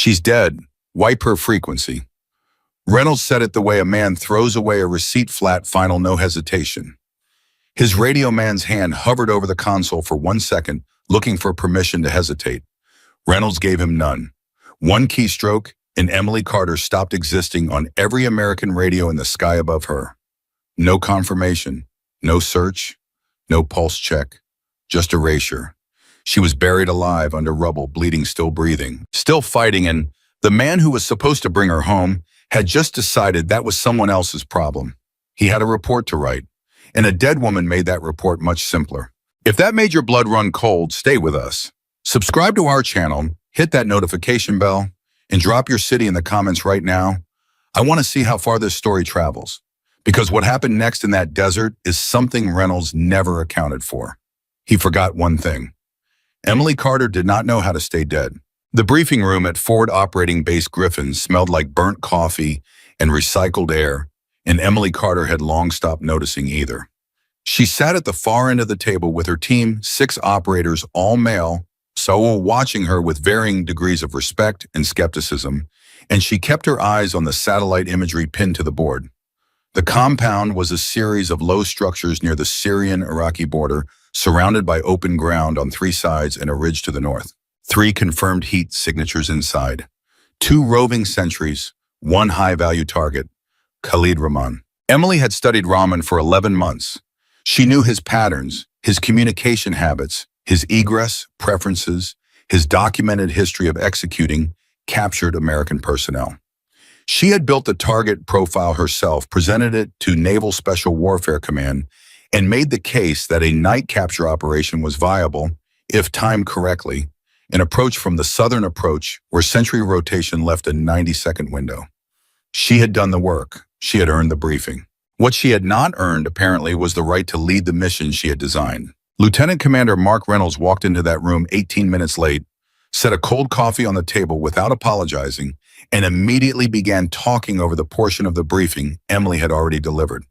She's dead. Wipe her frequency. Reynolds said it the way a man throws away a receipt flat final, no hesitation. His radio man's hand hovered over the console for 1 second, looking for permission to hesitate. Reynolds gave him none. One keystroke, and Emily Carter stopped existing on every American radio in the sky above her. No confirmation, no search, no pulse check, just erasure. She was buried alive under rubble, bleeding, still breathing, still fighting, and the man who was supposed to bring her home had just decided that was someone else's problem. He had a report to write, and a dead woman made that report much simpler. If that made your blood run cold, stay with us. Subscribe to our channel, hit that notification bell, and drop your city in the comments right now. I want to see how far this story travels, because what happened next in that desert is something Reynolds never accounted for. He forgot one thing. Emily Carter did not know how to stay dead. The briefing room at Forward Operating Base Griffin smelled like burnt coffee and recycled air, and Emily Carter had long stopped noticing either. She sat at the far end of the table with her team, 6 operators, all male, so watching her with varying degrees of respect and skepticism, and she kept her eyes on the satellite imagery pinned to the board. The compound was a series of low structures near the Syrian-Iraqi border, surrounded by open ground on 3 sides and a ridge to the north. 3 confirmed heat signatures inside. 2 roving sentries, 1 high-value target, Khalid Rahman. Emily had studied Rahman for 11 months. She knew his patterns, his communication habits, his egress preferences, his documented history of executing captured American personnel. She had built the target profile herself, presented it to Naval Special Warfare Command, and made the case that a night capture operation was viable, if timed correctly, an approach from the southern approach where sentry rotation left a 90-second window. She had done the work. She had earned the briefing. What she had not earned, apparently, was the right to lead the mission she had designed. Lieutenant Commander Mark Reynolds walked into that room 18 minutes late, set a cold coffee on the table without apologizing, and immediately began talking over the portion of the briefing Emily had already delivered.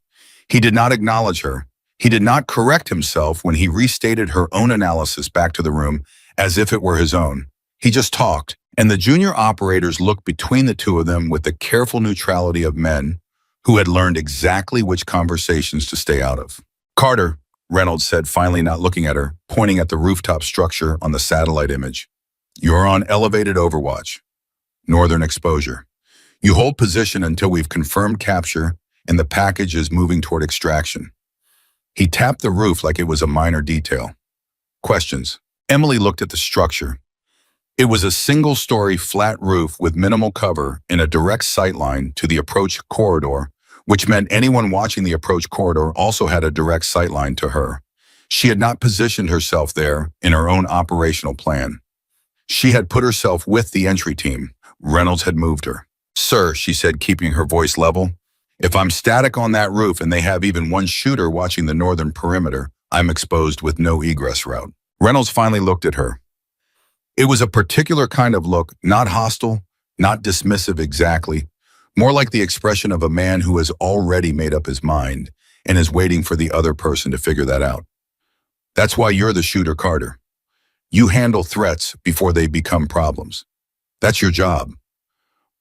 He did not acknowledge her. He did not correct himself when he restated her own analysis back to the room as if it were his own. He just talked, and the junior operators looked between the two of them with the careful neutrality of men who had learned exactly which conversations to stay out of. "Carter," Reynolds said, finally not looking at her, pointing at the rooftop structure on the satellite image. "You're on elevated overwatch. Northern exposure. You hold position until we've confirmed capture and the package is moving toward extraction." He tapped the roof like it was a minor detail. Questions. Emily looked at the structure. It was a single-story flat roof with minimal cover in a direct sightline to the approach corridor, which meant anyone watching the approach corridor also had a direct sightline to her. She had not positioned herself there in her own operational plan. She had put herself with the entry team. Reynolds had moved her. "Sir," she said, keeping her voice level, "if I'm static on that roof and they have even one shooter watching the northern perimeter, I'm exposed with no egress route." Reynolds finally looked at her. It was a particular kind of look, not hostile, not dismissive exactly, more like the expression of a man who has already made up his mind and is waiting for the other person to figure that out. "That's why you're the shooter, Carter. You handle threats before they become problems. That's your job.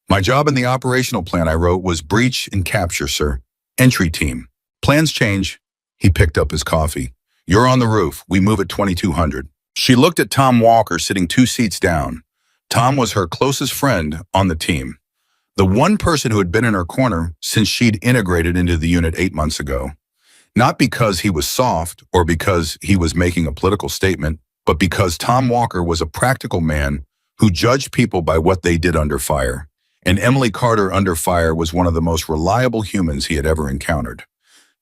My job in the operational plan I wrote was breach and capture, sir. Entry team. Plans change." He picked up his coffee. "You're on the roof. We move at 2200. She looked at Tom Walker sitting 2 seats down. Tom was her closest friend on the team. The one person who had been in her corner since she'd integrated into the unit 8 months ago. Not because he was soft or because he was making a political statement, but because Tom Walker was a practical man who judged people by what they did under fire. And Emily Carter under fire was one of the most reliable humans he had ever encountered.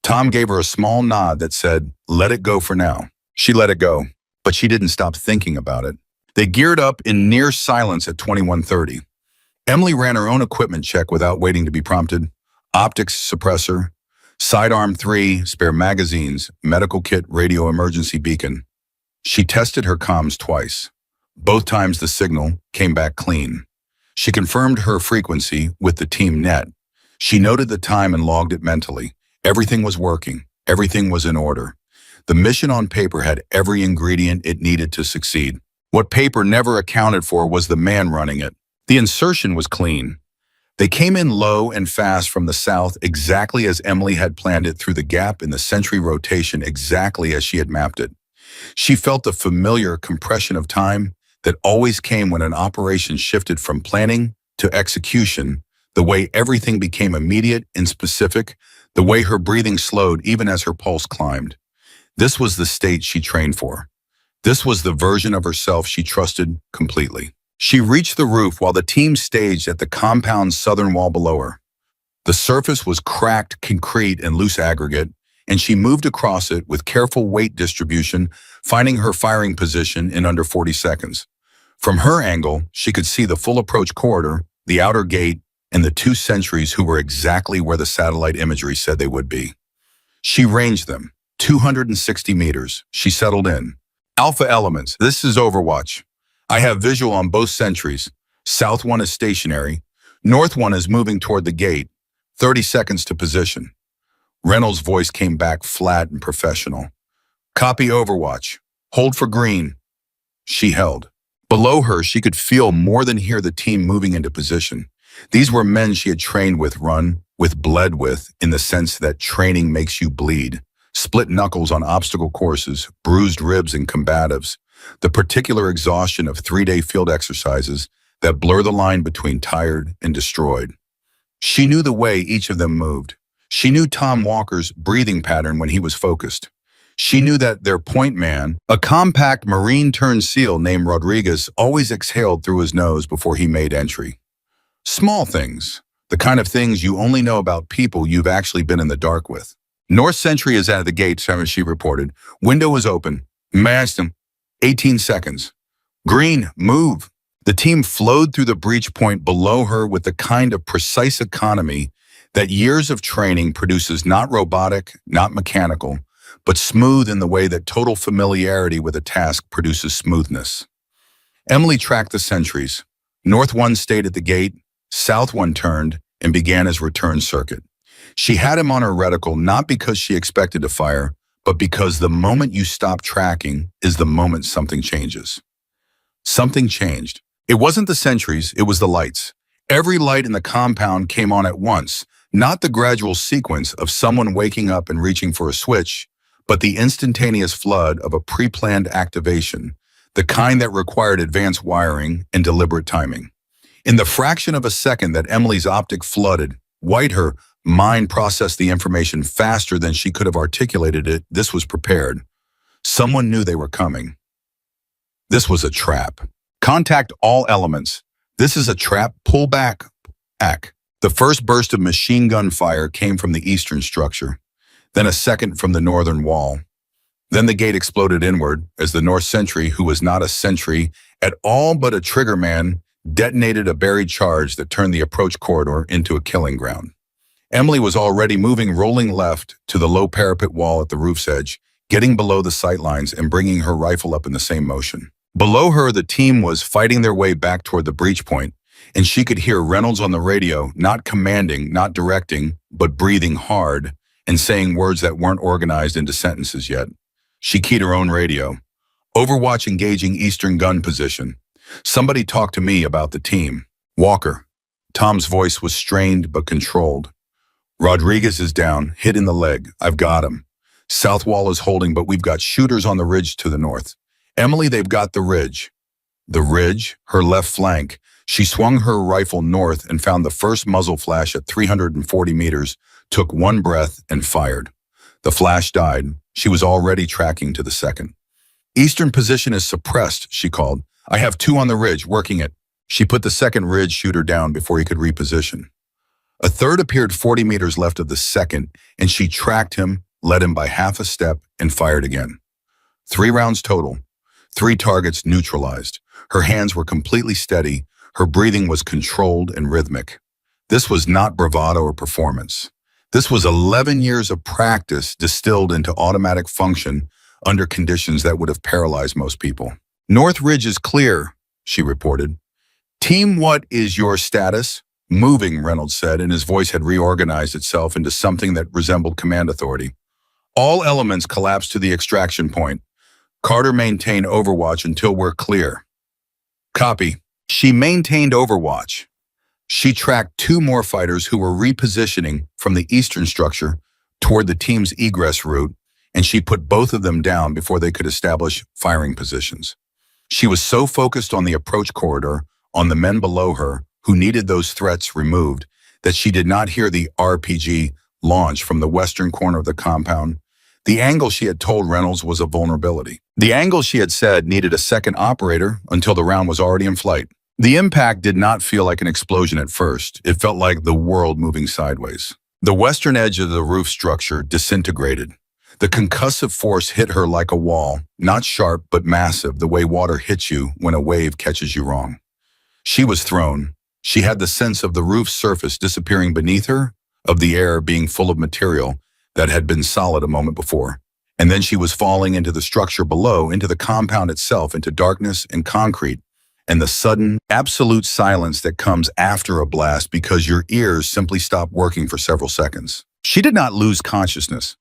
Tom gave her a small nod that said, "Let it go for now." She let it go, but she didn't stop thinking about it. They geared up in near silence at 2130. Emily ran her own equipment check without waiting to be prompted. Optics suppressor, sidearm 3, spare magazines, medical kit, radio emergency beacon. She tested her comms twice. Both times the signal came back clean. She confirmed her frequency with the team net. She noted the time and logged it mentally. Everything was working. Everything was in order. The mission on paper had every ingredient it needed to succeed. What paper never accounted for was the man running it. The insertion was clean. They came in low and fast from the south exactly as Emily had planned it through the gap in the sentry rotation exactly as she had mapped it. She felt the familiar compression of time that always came when an operation shifted from planning to execution, the way everything became immediate and specific, the way her breathing slowed even as her pulse climbed. This was the state she trained for. This was the version of herself she trusted completely. She reached the roof while the team staged at the compound's southern wall below her. The surface was cracked concrete and loose aggregate, and she moved across it with careful weight distribution, finding her firing position in under 40 seconds. From her angle, she could see the full approach corridor, the outer gate, and the two sentries who were exactly where the satellite imagery said they would be. She ranged them, 260 meters. She settled in. Alpha elements, this is Overwatch. I have visual on both sentries. South one is stationary. North one is moving toward the gate. 30 seconds to position. Reynolds' voice came back flat and professional. Copy Overwatch. Hold for green. She held. Below her, she could feel more than hear the team moving into position. These were men she had trained with, bled with, in the sense that training makes you bleed. Split knuckles on obstacle courses, bruised ribs in combatives, the particular exhaustion of 3-day field exercises that blur the line between tired and destroyed. She knew the way each of them moved. She knew Tom Walker's breathing pattern when he was focused. She knew that their point man, a compact Marine-turned-SEAL named Rodriguez, always exhaled through his nose before he made entry. Small things, the kind of things you only know about people you've actually been in the dark with. North Sentry is at the gate, she reported. Window is open. Masked him. 18 seconds. Green, move. The team flowed through the breach point below her with the kind of precise economy that years of training produces, not robotic, not mechanical, but smooth in the way that total familiarity with a task produces smoothness. Emily tracked the sentries. North one stayed at the gate, South one turned and began his return circuit. She had him on her reticle not because she expected to fire, but because the moment you stop tracking is the moment something changes. Something changed. It wasn't the sentries, it was the lights. Every light in the compound came on at once, not the gradual sequence of someone waking up and reaching for a switch, but the instantaneous flood of a pre-planned activation, the kind that required advanced wiring and deliberate timing. In the fraction of a second that Emily's optic flooded, her mind processed the information faster than she could have articulated it. This was prepared. Someone knew they were coming. This was a trap. Contact all elements. This is a trap. Pull back. The first burst of machine gun fire came from the eastern structure, then a second from the northern wall. Then the gate exploded inward as the North Sentry, who was not a sentry at all but a trigger man, detonated a buried charge that turned the approach corridor into a killing ground. Emily was already moving, rolling left to the low parapet wall at the roof's edge, getting below the sight lines and bringing her rifle up in the same motion. Below her, the team was fighting their way back toward the breach point, and she could hear Reynolds on the radio, not commanding, not directing, but breathing hard and saying words that weren't organized into sentences yet. She keyed her own radio. Overwatch engaging eastern gun position. Somebody talk to me about the team. Walker. Tom's voice was strained but controlled. Rodriguez is down, hit in the leg. I've got him. South wall is holding, but we've got shooters on the ridge to the north. Emily, they've got the ridge. The ridge, her left flank. She swung her rifle north and found the first muzzle flash at 340 meters, took one breath and fired. The flash died. She was already tracking to the second. Eastern position is suppressed, she called. I have two on the ridge, working it. She put the second ridge shooter down before he could reposition. A third appeared 40 meters left of the second, and she tracked him, led him by half a step, and fired again. 3 rounds total. 3 targets neutralized. Her hands were completely steady. Her breathing was controlled and rhythmic. This was not bravado or performance. This was 11 years of practice distilled into automatic function under conditions that would have paralyzed most people. North Ridge is clear, she reported. Team, what is your status? Moving, Reynolds said, and his voice had reorganized itself into something that resembled command authority. All elements collapse to the extraction point. Carter, maintain Overwatch until we're clear. Copy. She maintained overwatch. She tracked two more fighters who were repositioning from the eastern structure toward the team's egress route, and she put both of them down before they could establish firing positions. She was so focused on the approach corridor, on the men below her who needed those threats removed, that she did not hear the RPG launch from the western corner of the compound. The angle she had told Reynolds was a vulnerability. The angle she had said needed a second operator until the round was already in flight. The impact did not feel like an explosion at first. It felt like the world moving sideways. The western edge of the roof structure disintegrated. The concussive force hit her like a wall, not sharp but massive, the way water hits you when a wave catches you wrong. She was thrown. She had the sense of the roof's surface disappearing beneath her, of the air being full of material that had been solid a moment before. And then she was falling into the structure below, into the compound itself, into darkness and concrete, and the sudden, absolute silence that comes after a blast because your ears simply stop working for several seconds. She did not lose consciousness.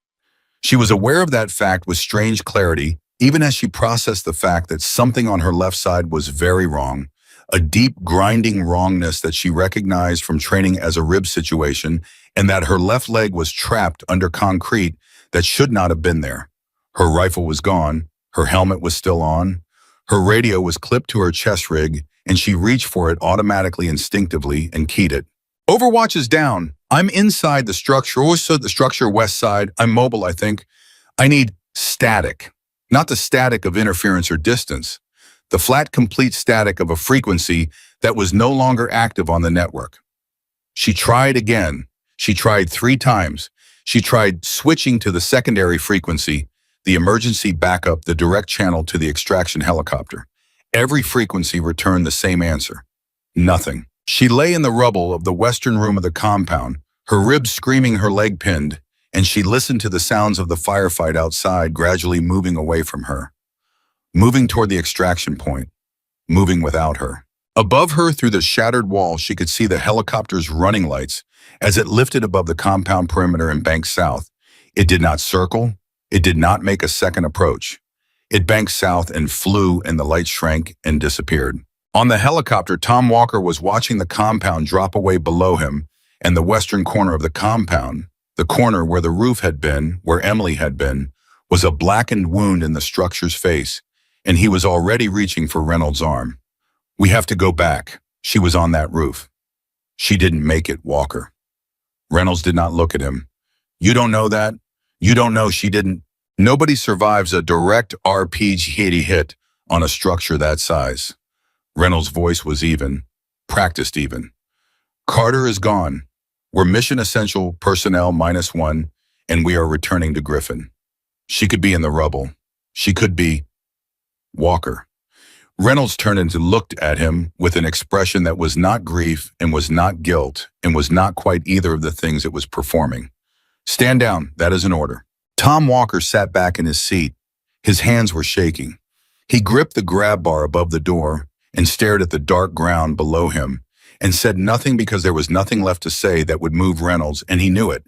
She was aware of that fact with strange clarity, even as she processed the fact that something on her left side was very wrong, a deep, grinding wrongness that she recognized from training as a rib situation, and that her left leg was trapped under concrete that should not have been there. Her rifle was gone, her helmet was still on, her radio was clipped to her chest rig, and she reached for it automatically, instinctively, and keyed it. Overwatch is down. I'm inside the structure, also the structure west side. I'm mobile, I think. I need static, not the static of interference or distance, the flat, complete static of a frequency that was no longer active on the network. She tried again. She tried 3 times. She tried switching to the secondary frequency, the emergency backup, the direct channel to the extraction helicopter. Every frequency returned the same answer. Nothing. She lay in the rubble of the western room of the compound, her ribs screaming, her leg pinned, and she listened to the sounds of the firefight outside gradually moving away from her, moving toward the extraction point, moving without her. Above her, through the shattered wall, she could see the helicopter's running lights as it lifted above the compound perimeter and banked south. It did not circle. It did not make a second approach. It banked south and flew, and the light shrank and disappeared. On the helicopter, Tom Walker was watching the compound drop away below him, and the western corner of the compound, the corner where the roof had been, where Emily had been, was a blackened wound in the structure's face, and he was already reaching for Reynolds' arm. "We have to go back. She was on that roof." "She didn't make it, Walker." Reynolds did not look at him. "You don't know that? You don't know she didn't?" Nobody survives a direct RPG hit on a structure that size. Reynolds' voice was even, practiced even. "Carter is gone. We're mission essential personnel -1, and we are returning to Griffin. She could be in the rubble. She could be..." Walker. Reynolds turned and looked at him with an expression that was not grief and was not guilt and was not quite either of the things it was performing. "Stand down. That is an order." Tom Walker sat back in his seat. His hands were shaking. He gripped the grab bar above the door and stared at the dark ground below him and said nothing because there was nothing left to say that would move Reynolds, and he knew it.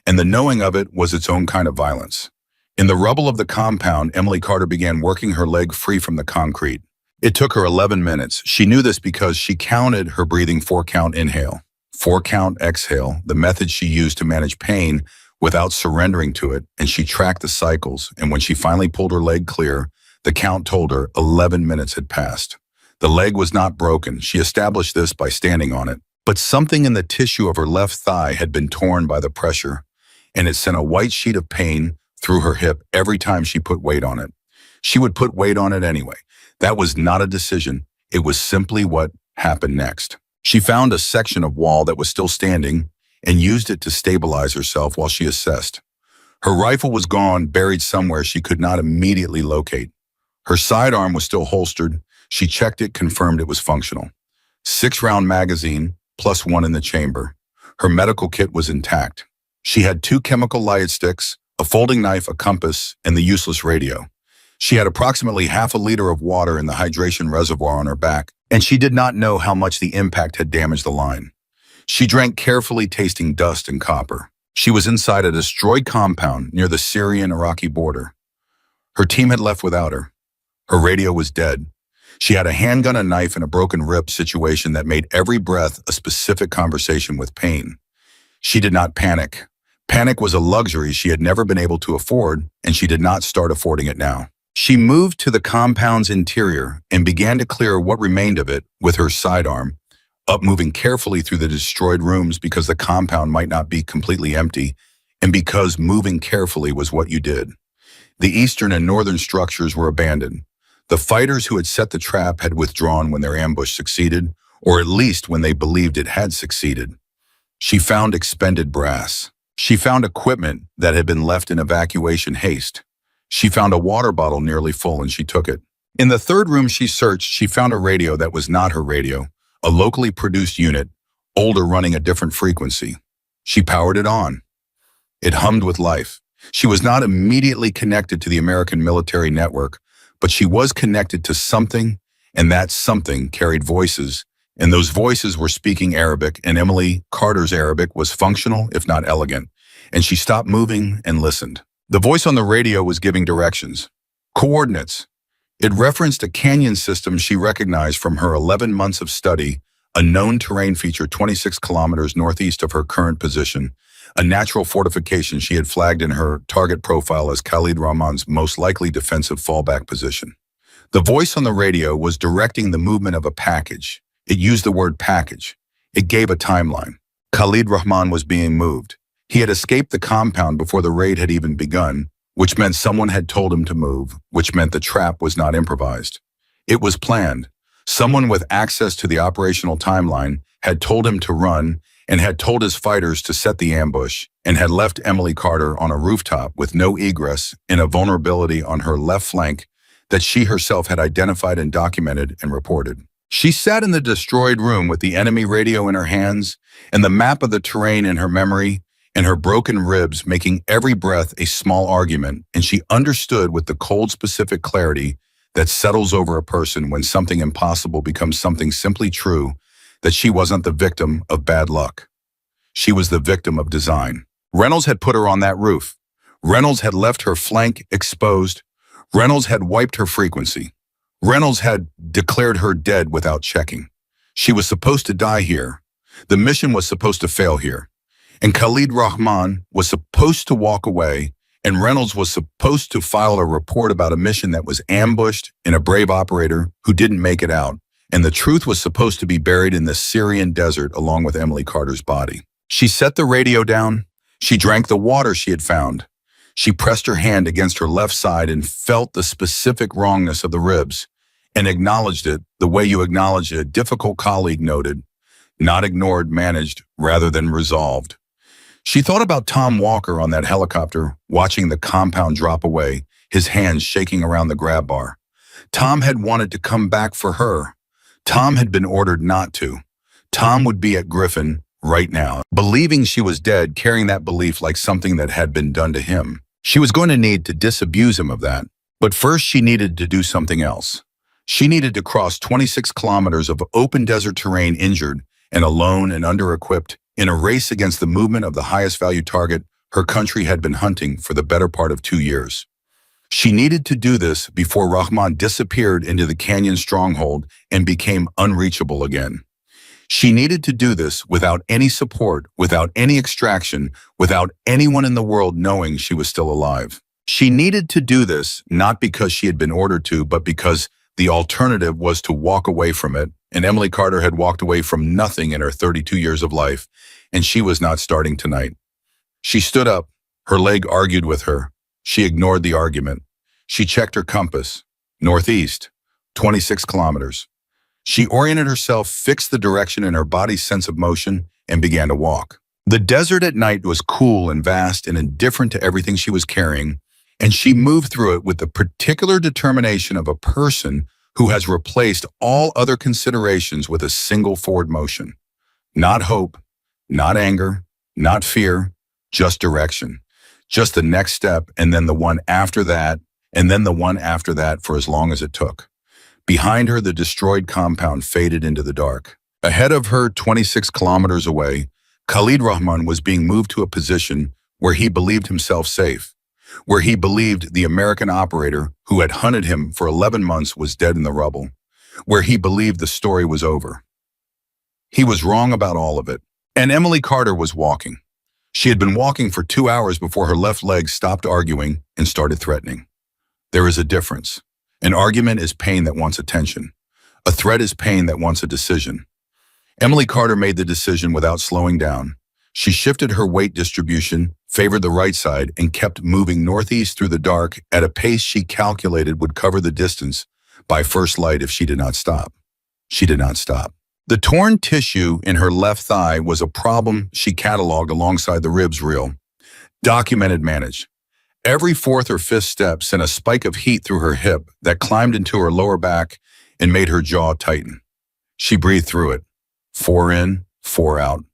And the knowing of it was its own kind of violence. In the rubble of the compound, Emily Carter began working her leg free from the concrete. It took her 11 minutes. She knew this because she counted her breathing 4-count inhale, 4-count exhale, the method she used to manage pain without surrendering to it, and she tracked the cycles, and when she finally pulled her leg clear, the count told her 11 minutes had passed. The leg was not broken. She established this by standing on it, but something in the tissue of her left thigh had been torn by the pressure, and it sent a white sheet of pain through her hip every time she put weight on it. She would put weight on it anyway. That was not a decision. It was simply what happened next. She found a section of wall that was still standing and used it to stabilize herself while she assessed. Her rifle was gone, buried somewhere she could not immediately locate. Her sidearm was still holstered. She checked it, confirmed it was functional. 6-round magazine, plus 1 in the chamber. Her medical kit was intact. She had 2 chemical light sticks, a folding knife, a compass, and the useless radio. She had approximately half a liter of water in the hydration reservoir on her back, and she did not know how much the impact had damaged the line. She drank carefully, tasting dust and copper. She was inside a destroyed compound near the Syrian-Iraqi border. Her team had left without her. Her radio was dead. She had a handgun, a knife, and a broken rib situation that made every breath a specific conversation with pain. She did not panic. Panic was a luxury she had never been able to afford, and she did not start affording it now. She moved to the compound's interior and began to clear what remained of it with her sidearm, up moving carefully through the destroyed rooms because the compound might not be completely empty, and because moving carefully was what you did. The eastern and northern structures were abandoned. The fighters who had set the trap had withdrawn when their ambush succeeded, or at least when they believed it had succeeded. She found expended brass. She found equipment that had been left in evacuation haste. She found a water bottle nearly full and she took it. In the third room she searched, she found a radio that was not her radio, a locally produced unit, older, running a different frequency. She powered it on. It hummed with life. She was not immediately connected to the American military network, but she was connected to something, and that something carried voices, and those voices were speaking Arabic, and Emily Carter's Arabic was functional, if not elegant, and she stopped moving and listened. The voice on the radio was giving directions, coordinates. It referenced a canyon system she recognized from her 11 months of study, a known terrain feature 26 kilometers northeast of her current position, a natural fortification she had flagged in her target profile as Khalid Rahman's most likely defensive fallback position. The voice on the radio was directing the movement of a package. It used the word package. It gave a timeline. Khalid Rahman was being moved. He had escaped the compound before the raid had even begun, which meant someone had told him to move, which meant the trap was not improvised. It was planned. Someone with access to the operational timeline had told him to run and had told his fighters to set the ambush and had left Emily Carter on a rooftop with no egress in a vulnerability on her left flank that she herself had identified and documented and reported. She sat in the destroyed room with the enemy radio in her hands and the map of the terrain in her memory and her broken ribs making every breath a small argument, and she understood with the cold specific clarity that settles over a person when something impossible becomes something simply true, that she wasn't the victim of bad luck. She was the victim of design. Reynolds had put her on that roof. Reynolds had left her flank exposed. Reynolds had wiped her frequency. Reynolds had declared her dead without checking. She was supposed to die here. The mission was supposed to fail here. And Khalid Rahman was supposed to walk away, and Reynolds was supposed to file a report about a mission that was ambushed and a brave operator who didn't make it out. And the truth was supposed to be buried in the Syrian desert along with Emily Carter's body. She set the radio down. She drank the water she had found. She pressed her hand against her left side and felt the specific wrongness of the ribs and acknowledged it the way you acknowledge a difficult colleague noted, not ignored, managed, rather than resolved. She thought about Tom Walker on that helicopter, watching the compound drop away, his hands shaking around the grab bar. Tom had wanted to come back for her. Tom had been ordered not to. Tom would be at Griffin right now, believing she was dead, carrying that belief like something that had been done to him. She was going to need to disabuse him of that. But first she needed to do something else. She needed to cross 26 kilometers of open desert terrain injured and alone and under-equipped in a race against the movement of the highest value target her country had been hunting for the better part of 2 years. She needed to do this before Rahman disappeared into the canyon stronghold and became unreachable again. She needed to do this without any support, without any extraction, without anyone in the world knowing she was still alive. She needed to do this not because she had been ordered to, but because the alternative was to walk away from it, and Emily Carter had walked away from nothing in her 32 years of life, and she was not starting tonight. She stood up. Her leg argued with her. She ignored the argument. She checked her compass. Northeast, 26 kilometers. She oriented herself, fixed the direction in her body's sense of motion, and began to walk. The desert at night was cool and vast and indifferent to everything she was carrying, and she moved through it with the particular determination of a person who has replaced all other considerations with a single forward motion. Not hope, not anger, not fear, just direction. Just the next step, and then the one after that, and then the one after that for as long as it took. Behind her, the destroyed compound faded into the dark. Ahead of her, 26 kilometers away, Khalid Rahman was being moved to a position where he believed himself safe, where he believed the American operator who had hunted him for 11 months was dead in the rubble, where he believed the story was over. He was wrong about all of it. And Emily Carter was walking. She had been walking for 2 hours before her left leg stopped arguing and started threatening. There is a difference. An argument is pain that wants attention. A threat is pain that wants a decision. Emily Carter made the decision without slowing down. She shifted her weight distribution, favored the right side, and kept moving northeast through the dark at a pace she calculated would cover the distance by first light if she did not stop. She did not stop. The torn tissue in her left thigh was a problem she cataloged alongside the ribs reel. Documented, managed. Every fourth or fifth step sent a spike of heat through her hip that climbed into her lower back and made her jaw tighten. She breathed through it. 4 in, 4 out.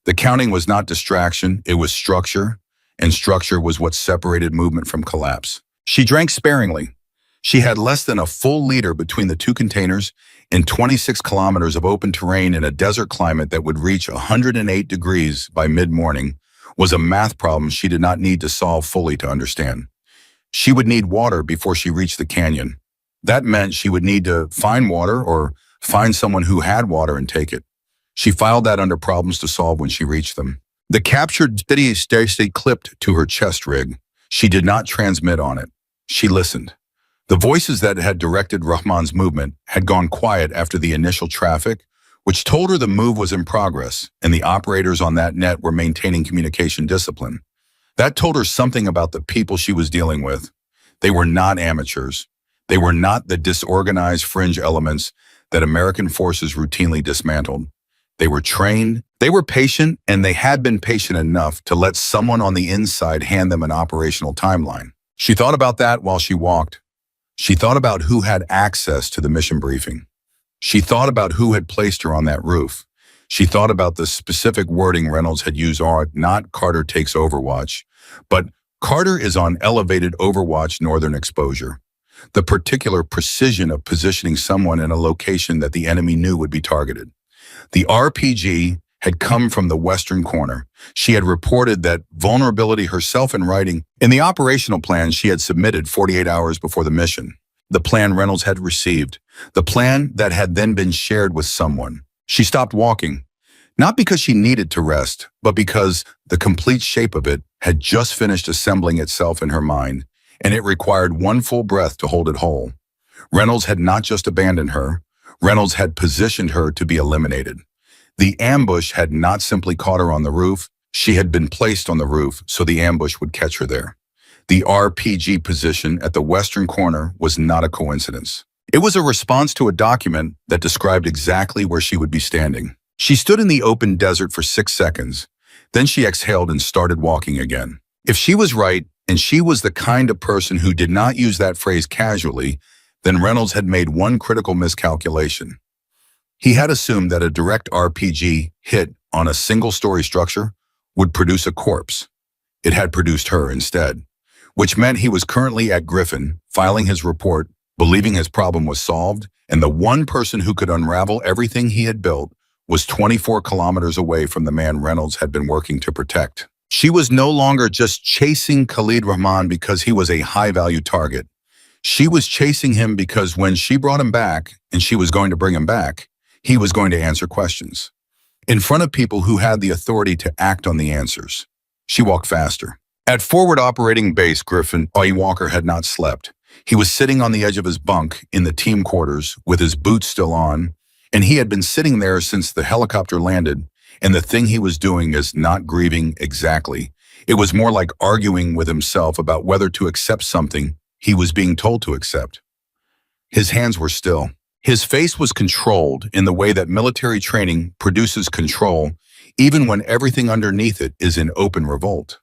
The counting was not distraction, it was structure, and structure was what separated movement from collapse. She drank sparingly. She had less than a full liter between the two containers and 26 kilometers of open terrain in a desert climate that would reach 108 degrees by mid-morning was a math problem she did not need to solve fully to understand. She would need water before she reached the canyon. That meant she would need to find water or find someone who had water and take it. She filed that under problems to solve when she reached them. The captured steady state clipped to her chest rig. She did not transmit on it. She listened. The voices that had directed Rahman's movement had gone quiet after the initial traffic, which told her the move was in progress, and the operators on that net were maintaining communication discipline. That told her something about the people she was dealing with. They were not amateurs. They were not the disorganized fringe elements that American forces routinely dismantled. They were trained, they were patient, and they had been patient enough to let someone on the inside hand them an operational timeline. She thought about that while she walked. She thought about who had access to the mission briefing. She thought about who had placed her on that roof. She thought about the specific wording Reynolds had used, not Carter takes Overwatch, but Carter is on elevated Overwatch northern exposure. The particular precision of positioning someone in a location that the enemy knew would be targeted. The RPG had come from the western corner. She had reported that vulnerability herself in writing. In the operational plan she had submitted 48 hours before the mission. The plan Reynolds had received. The plan that had then been shared with someone. She stopped walking, not because she needed to rest, but because the complete shape of it had just finished assembling itself in her mind, and it required one full breath to hold it whole. Reynolds had not just abandoned her. Reynolds had positioned her to be eliminated. The ambush had not simply caught her on the roof. She had been placed on the roof so the ambush would catch her there. The RPG position at the western corner was not a coincidence. It was a response to a document that described exactly where she would be standing. She stood in the open desert for 6 seconds. Then she exhaled and started walking again. If she was right, and she was the kind of person who did not use that phrase casually, then Reynolds had made one critical miscalculation. He had assumed that a direct RPG hit on a single-story structure would produce a corpse. It had produced her instead, which meant he was currently at Griffin, filing his report, believing his problem was solved, and the one person who could unravel everything he had built was 24 kilometers away from the man Reynolds had been working to protect. She was no longer just chasing Khalid Rahman because he was a high-value target. She was chasing him because when she brought him back, and she was going to bring him back, he was going to answer questions. In front of people who had the authority to act on the answers. She walked faster. At forward operating base Griffin, Walker had not slept. He was sitting on the edge of his bunk in the team quarters with his boots still on, and he had been sitting there since the helicopter landed, and the thing he was doing is not grieving exactly. It was more like arguing with himself about whether to accept something he was being told to accept. His hands were still. His face was controlled in the way that military training produces control, even when everything underneath it is in open revolt.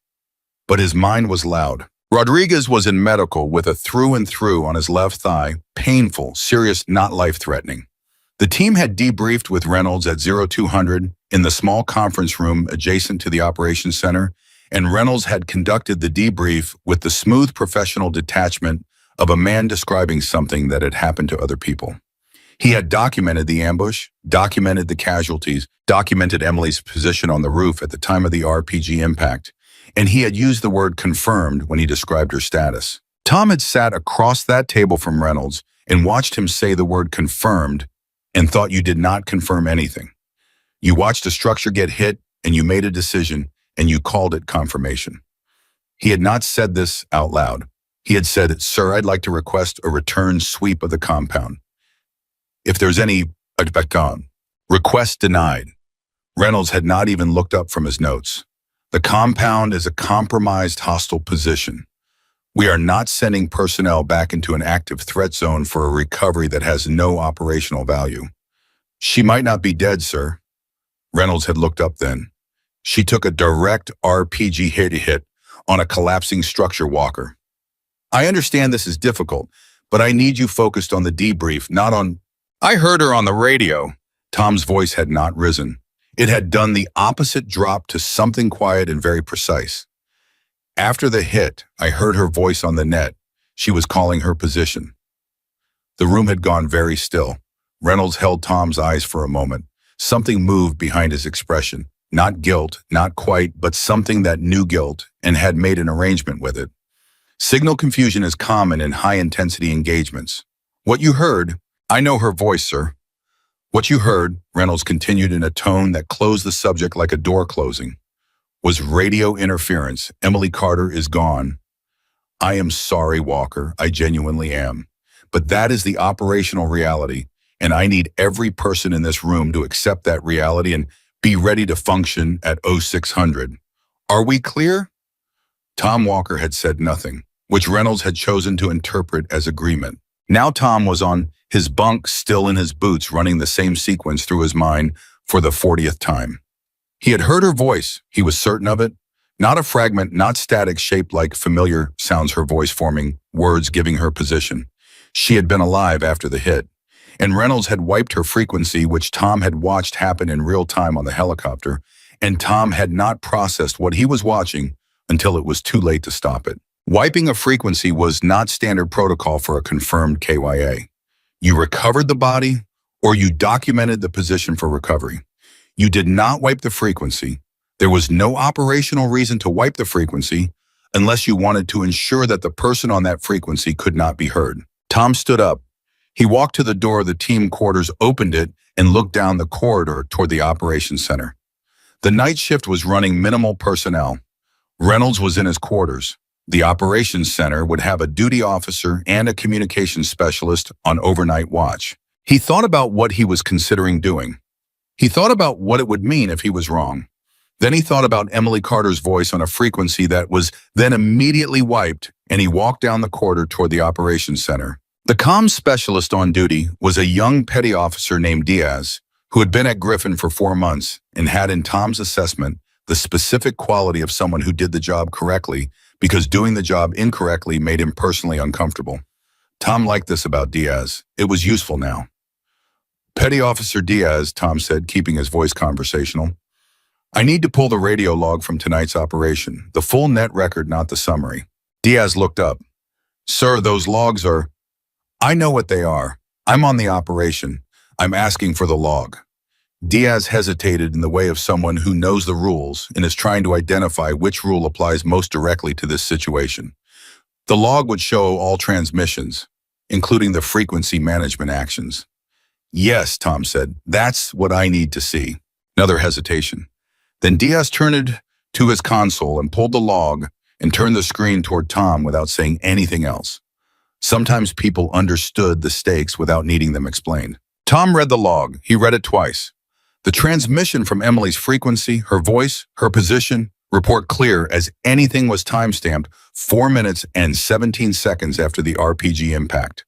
But his mind was loud. Rodriguez was in medical with a through and through on his left thigh, painful, serious, not life-threatening. The team had debriefed with Reynolds at 0200 in the small conference room adjacent to the operations center, and Reynolds had conducted the debrief with the smooth professional detachment of a man describing something that had happened to other people. He had documented the ambush, documented the casualties, documented Emily's position on the roof at the time of the RPG impact, and he had used the word confirmed when he described her status. Tom had sat across that table from Reynolds and watched him say the word confirmed and thought you did not confirm anything. You watched a structure get hit, and you made a decision, and you called it confirmation. He had not said this out loud. He had said, "Sir, I'd like to request a return sweep of the compound. If there's any request denied." Reynolds had not even looked up from his notes. The compound is a compromised hostile position. We are not sending personnel back into an active threat zone for a recovery that has no operational value. She might not be dead, sir. Reynolds had looked up then. She took a direct RPG hit on a collapsing structure walker. I understand this is difficult, but I need you focused on the debrief, not on... I heard her on the radio. Tom's voice had not risen. It had done the opposite drop to something quiet and very precise. After the hit, I heard her voice on the net. She was calling her position. The room had gone very still. Reynolds held Tom's eyes for a moment. Something moved behind his expression. Not guilt, not quite, but something that knew guilt and had made an arrangement with it. Signal confusion is common in high-intensity engagements. What you heard, I know her voice, sir. What you heard, Reynolds continued in a tone that closed the subject like a door closing, was radio interference. Emily Carter is gone. I am sorry, Walker. I genuinely am. But that is the operational reality, and I need every person in this room to accept that reality and be ready to function at 0600. Are we clear? Tom Walker had said nothing, which Reynolds had chosen to interpret as agreement. Now Tom was on his bunk, still in his boots, running the same sequence through his mind for the 40th time. He had heard her voice. He was certain of it. Not a fragment, not static, shaped like familiar sounds, her voice forming, words giving her position. She had been alive after the hit. And Reynolds had wiped her frequency, which Tom had watched happen in real time on the helicopter, and Tom had not processed what he was watching until it was too late to stop it. Wiping a frequency was not standard protocol for a confirmed KYA. You recovered the body, or you documented the position for recovery. You did not wipe the frequency. There was no operational reason to wipe the frequency unless you wanted to ensure that the person on that frequency could not be heard. Tom stood up. He walked to the door of the team quarters, opened it, and looked down the corridor toward the operations center. The night shift was running minimal personnel. Reynolds was in his quarters. The operations center would have a duty officer and a communications specialist on overnight watch. He thought about what he was considering doing. He thought about what it would mean if he was wrong. Then he thought about Emily Carter's voice on a frequency that was then immediately wiped, and he walked down the corridor toward the operations center. The comms specialist on duty was a young petty officer named Diaz, who had been at Griffin for 4 months and had, in Tom's assessment, the specific quality of someone who did the job correctly, because doing the job incorrectly made him personally uncomfortable. Tom liked this about Diaz. It was useful now. Petty Officer Diaz, Tom said, keeping his voice conversational. I need to pull the radio log from tonight's operation, the full net record, not the summary. Diaz looked up. Sir, those logs are... I know what they are. I'm on the operation. I'm asking for the log. Diaz hesitated in the way of someone who knows the rules and is trying to identify which rule applies most directly to this situation. The log would show all transmissions, including the frequency management actions. Yes, Tom said, that's what I need to see. Another hesitation. Then Diaz turned to his console and pulled the log and turned the screen toward Tom without saying anything else. Sometimes people understood the stakes without needing them explained. Tom read the log. He read it twice. The transmission from Emily's frequency, her voice, her position, report clear as anything was timestamped 4 minutes and 17 seconds after the RPG impact.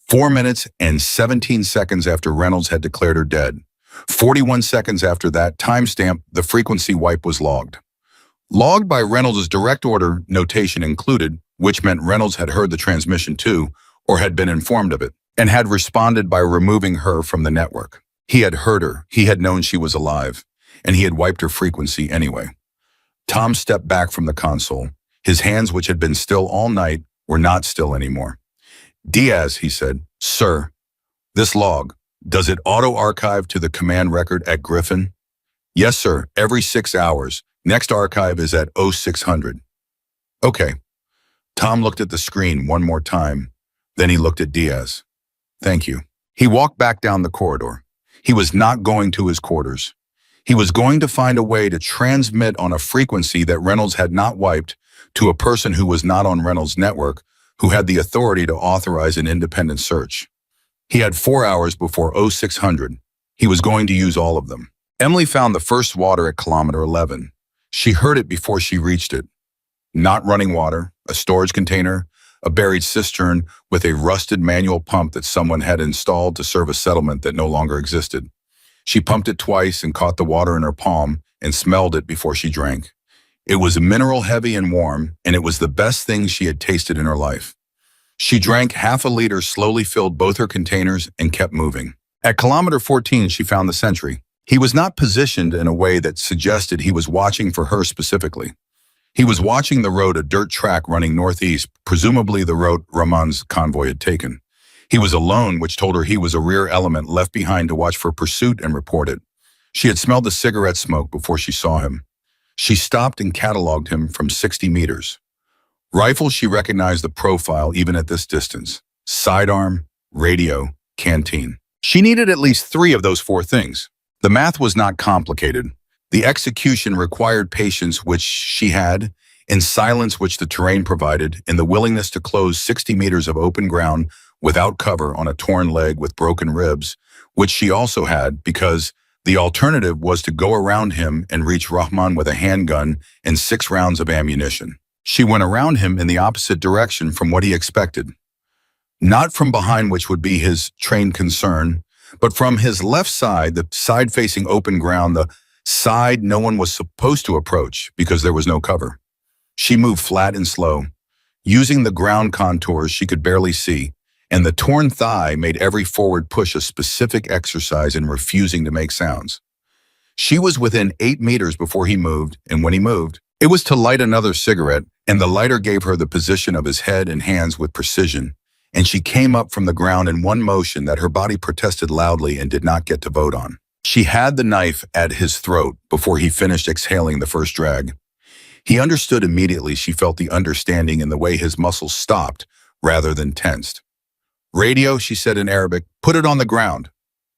4 minutes and 17 seconds after Reynolds had declared her dead. 41 seconds after that timestamp, the frequency wipe was logged. Logged by Reynolds' direct order notation included, which meant Reynolds had heard the transmission too, or had been informed of it, and had responded by removing her from the network. He had heard her, he had known she was alive, and he had wiped her frequency anyway. Tom stepped back from the console. His hands, which had been still all night, were not still anymore. Diaz, he said, Sir, this log, does it auto-archive to the command record at Griffin? Yes, sir, every 6 hours. Next archive is at 0600. Okay. Tom looked at the screen one more time. Then he looked at Diaz. Thank you. He walked back down the corridor. He was not going to his quarters. He was going to find a way to transmit on a frequency that Reynolds had not wiped to a person who was not on Reynolds' network, who had the authority to authorize an independent search. He had 4 hours before 0600. He was going to use all of them. Emily found the first water at kilometer 11. She heard it before she reached it. Not running water, a storage container, a buried cistern with a rusted manual pump that someone had installed to serve a settlement that no longer existed. She pumped it twice and caught the water in her palm and smelled it before she drank. It was mineral heavy and warm, and it was the best thing she had tasted in her life. She drank half a liter, slowly filled both her containers, and kept moving. At kilometer 14, she found the sentry. He was not positioned in a way that suggested he was watching for her specifically. He was watching the road, a dirt track running northeast, presumably the road Rahman's convoy had taken. He was alone, which told her he was a rear element left behind to watch for pursuit and report it. She had smelled the cigarette smoke before she saw him. She stopped and cataloged him from 60 meters. Rifle, she recognized the profile even at this distance. Sidearm, radio, canteen. She needed at least 3 of those 4 things. The math was not complicated. The execution required patience, which she had, in silence, which the terrain provided, in the willingness to close 60 meters of open ground without cover on a torn leg with broken ribs, which she also had, because the alternative was to go around him and reach Rahman with a handgun and 6 rounds of ammunition. She went around him in the opposite direction from what he expected. Not from behind, which would be his trained concern, but from his left side, the side facing open ground, the side no one was supposed to approach because there was no cover. She moved flat and slow, using the ground contours she could barely see, and the torn thigh made every forward push a specific exercise in refusing to make sounds. She was within 8 meters before he moved, and when he moved, it was to light another cigarette, and the lighter gave her the position of his head and hands with precision, and she came up from the ground in one motion that her body protested loudly and did not get to vote on. She had the knife at his throat before he finished exhaling the first drag. He understood immediately. She felt the understanding in the way his muscles stopped rather than tensed. Radio, she said in Arabic, put it on the ground.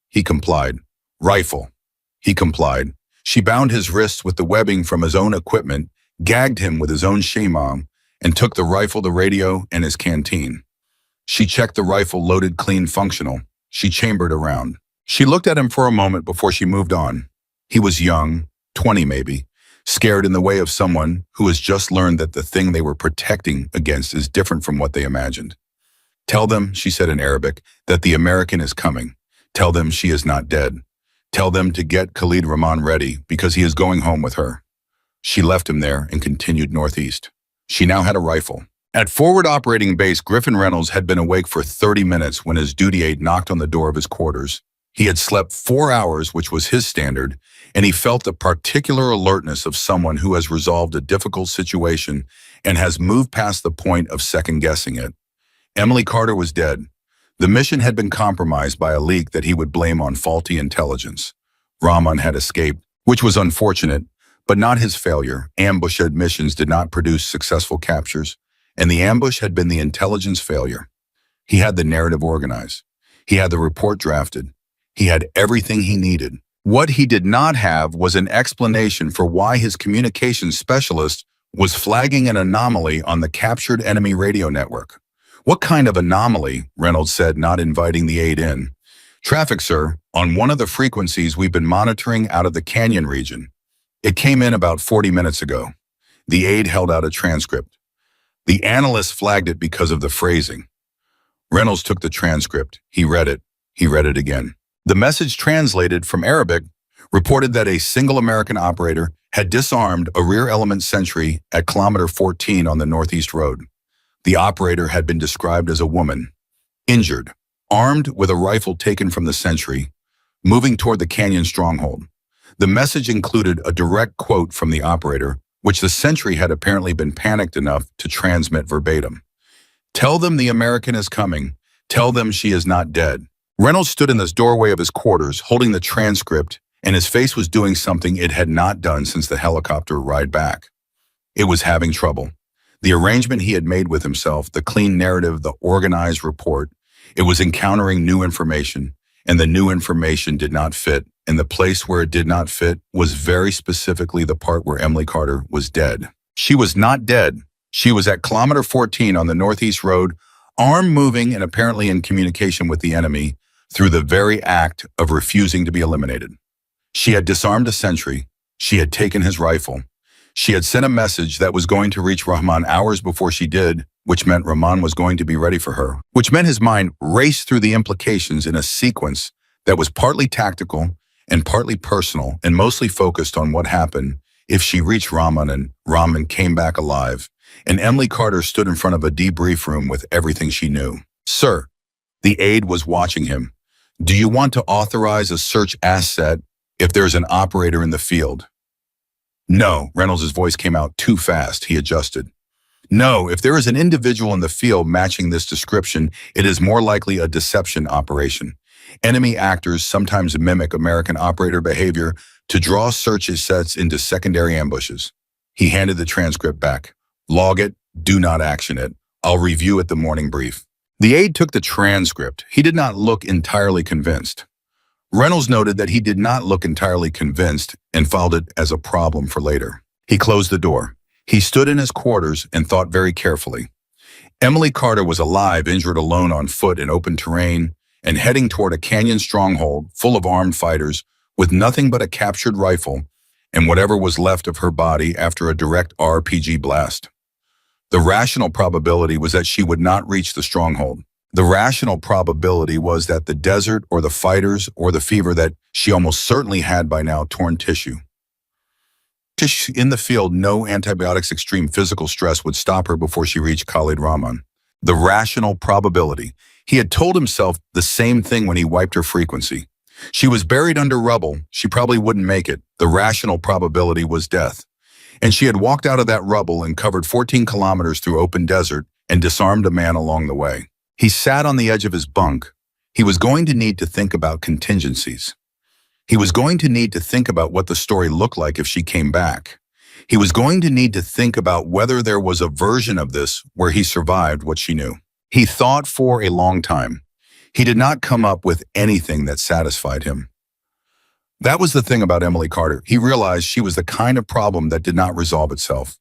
He complied. Rifle. He complied. She bound his wrists with the webbing from his own equipment, gagged him with his own shemagh, and took the rifle, the radio, and his canteen. She checked the rifle loaded, clean, functional. She chambered around. She looked at him for a moment before she moved on. He was young, 20 maybe, scared in the way of someone who has just learned that the thing they were protecting against is different from what they imagined. Tell them, she said in Arabic, that the American is coming. Tell them she is not dead. Tell them to get Khalid Rahman ready because he is going home with her. She left him there and continued northeast. She now had a rifle. At forward operating base, Griffin Reynolds had been awake for 30 minutes when his duty aide knocked on the door of his quarters. He had slept 4 hours, which was his standard, and he felt the particular alertness of someone who has resolved a difficult situation and has moved past the point of second-guessing it. Emily Carter was dead. The mission had been compromised by a leak that he would blame on faulty intelligence. Rahman had escaped, which was unfortunate, but not his failure. Ambush admissions did not produce successful captures, and the ambush had been the intelligence failure. He had the narrative organized. He had the report drafted. He had everything he needed. What he did not have was an explanation for why his communications specialist was flagging an anomaly on the captured enemy radio network. What kind of anomaly? Reynolds said, not inviting the aide in. Traffic, sir, on one of the frequencies we've been monitoring out of the canyon region. It came in about 40 minutes ago. The aide held out a transcript. The analyst flagged it because of the phrasing. Reynolds took the transcript. He read it. He read it again. The message, translated from Arabic, reported that a single American operator had disarmed a rear element sentry at kilometer 14 on the northeast road. The operator had been described as a woman, injured, armed with a rifle taken from the sentry, moving toward the canyon stronghold. The message included a direct quote from the operator, which the sentry had apparently been panicked enough to transmit verbatim. Tell them the American is coming. Tell them she is not dead. Reynolds stood in the doorway of his quarters, holding the transcript, and his face was doing something it had not done since the helicopter ride back. It was having trouble. The arrangement he had made with himself, the clean narrative, the organized report, it was encountering new information, and the new information did not fit. And the place where it did not fit was very specifically the part where Emily Carter was dead. She was not dead. She was at kilometer 14 on the Northeast Road, arm moving and apparently in communication with the enemy through the very act of refusing to be eliminated. She had disarmed a sentry. She had taken his rifle. She had sent a message that was going to reach Rahman hours before she did, which meant Rahman was going to be ready for her, which meant his mind raced through the implications in a sequence that was partly tactical and partly personal and mostly focused on what happened if she reached Rahman and Rahman came back alive, and Emily Carter stood in front of a debrief room with everything she knew. "Sir," the aide was watching him, "do you want to authorize a search asset if there's an operator in the field?" "No," Reynolds' voice came out too fast. He adjusted. "No, if there is an individual in the field matching this description, it is more likely a deception operation. Enemy actors sometimes mimic American operator behavior to draw search assets into secondary ambushes." He handed the transcript back. "Log it, do not action it. I'll review at the morning brief." The aide took the transcript. He did not look entirely convinced. Reynolds noted that he did not look entirely convinced and filed it as a problem for later. He closed the door. He stood in his quarters and thought very carefully. Emily Carter was alive, injured alone on foot in open terrain, and heading toward a canyon stronghold full of armed fighters with nothing but a captured rifle and whatever was left of her body after a direct RPG blast. The rational probability was that she would not reach the stronghold. The rational probability was that the desert or the fighters or the fever that she almost certainly had by now torn tissue. In the field, no antibiotics, extreme physical stress would stop her before she reached Khalid Rahman. The rational probability. He had told himself the same thing when he wiped her frequency. She was buried under rubble. She probably wouldn't make it. The rational probability was death. And she had walked out of that rubble and covered 14 kilometers through open desert and disarmed a man along the way. He sat on the edge of his bunk. He was going to need to think about contingencies. He was going to need to think about what the story looked like if she came back. He was going to need to think about whether there was a version of this where he survived what she knew. He thought for a long time. He did not come up with anything that satisfied him. That was the thing about Emily Carter. He realized she was the kind of problem that did not resolve itself.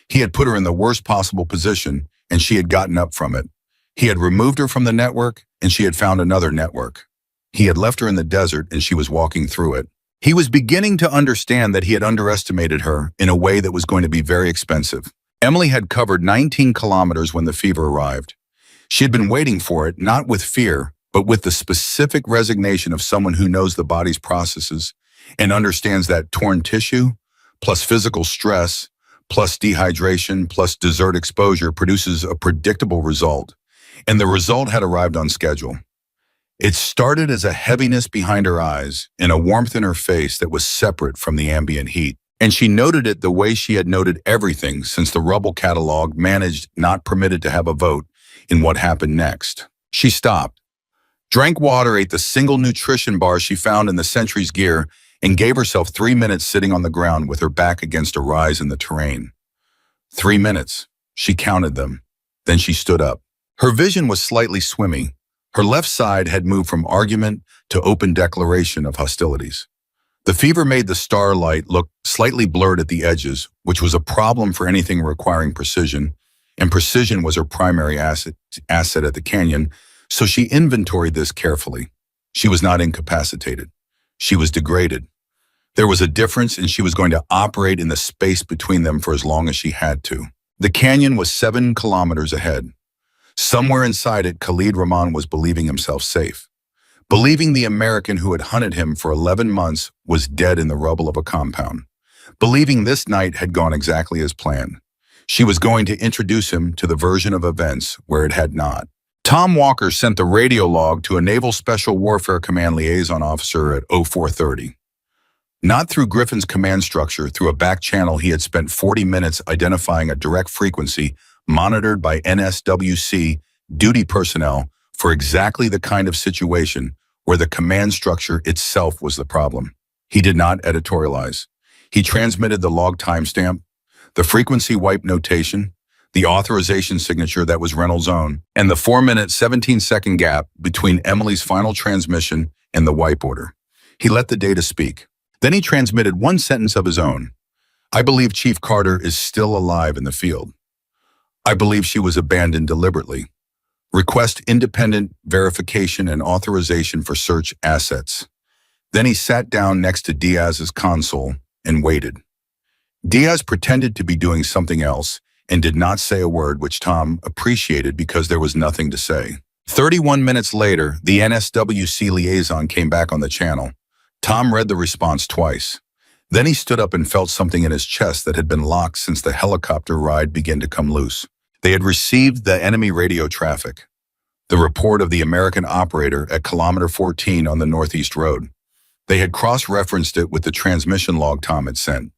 He had put her in the worst possible position, and she had gotten up from it. He had removed her from the network, and she had found another network. He had left her in the desert, and she was walking through it. He was beginning to understand that he had underestimated her in a way that was going to be very expensive. Emily had covered 19 kilometers when the fever arrived. She had been waiting for it, not with fear, but with the specific resignation of someone who knows the body's processes and understands that torn tissue, plus physical stress, plus dehydration, plus desert exposure produces a predictable result. And the result had arrived on schedule. It started as a heaviness behind her eyes and a warmth in her face that was separate from the ambient heat. And she noted it the way she had noted everything since the rubble catalog managed not permitted to have a vote in what happened next. She stopped, drank water, ate the single nutrition bar she found in the sentry's gear, and gave herself 3 minutes sitting on the ground with her back against a rise in the terrain. 3 minutes. She counted them. Then she stood up. Her vision was slightly swimmy. Her left side had moved from argument to open declaration of hostilities. The fever made the starlight look slightly blurred at the edges, which was a problem for anything requiring precision, and precision was her primary asset at the canyon, so she inventoried this carefully. She was not incapacitated. She was degraded. There was a difference, and she was going to operate in the space between them for as long as she had to. The canyon was 7 kilometers ahead. Somewhere inside it, Khalid Rahman was believing himself safe, believing the American who had hunted him for 11 months was dead in the rubble of a compound, believing this night had gone exactly as planned. She was going to introduce him to the version of events where it had not. Tom Walker sent the radio log to a Naval Special Warfare Command liaison officer at 0430. Not through Griffin's command structure, through a back channel he had spent 40 minutes identifying a direct frequency monitored by NSWC duty personnel for exactly the kind of situation where the command structure itself was the problem. He did not editorialize. He transmitted the log timestamp, the frequency wipe notation, the authorization signature that was Reynolds' own, and the 4-minute, 17-second gap between Emily's final transmission and the wipe order. He let the data speak. Then he transmitted one sentence of his own. I believe Chief Carter is still alive in the field. I believe she was abandoned deliberately. Request independent verification and authorization for search assets. Then he sat down next to Diaz's console and waited. Diaz pretended to be doing something else and did not say a word, which Tom appreciated because there was nothing to say. 31 minutes later, the NSWC liaison came back on the channel. Tom read the response twice. Then he stood up and felt something in his chest that had been locked since the helicopter ride began to come loose. They had received the enemy radio traffic, the report of the American operator at kilometer 14 on the Northeast Road. They had cross-referenced it with the transmission log Tom had sent.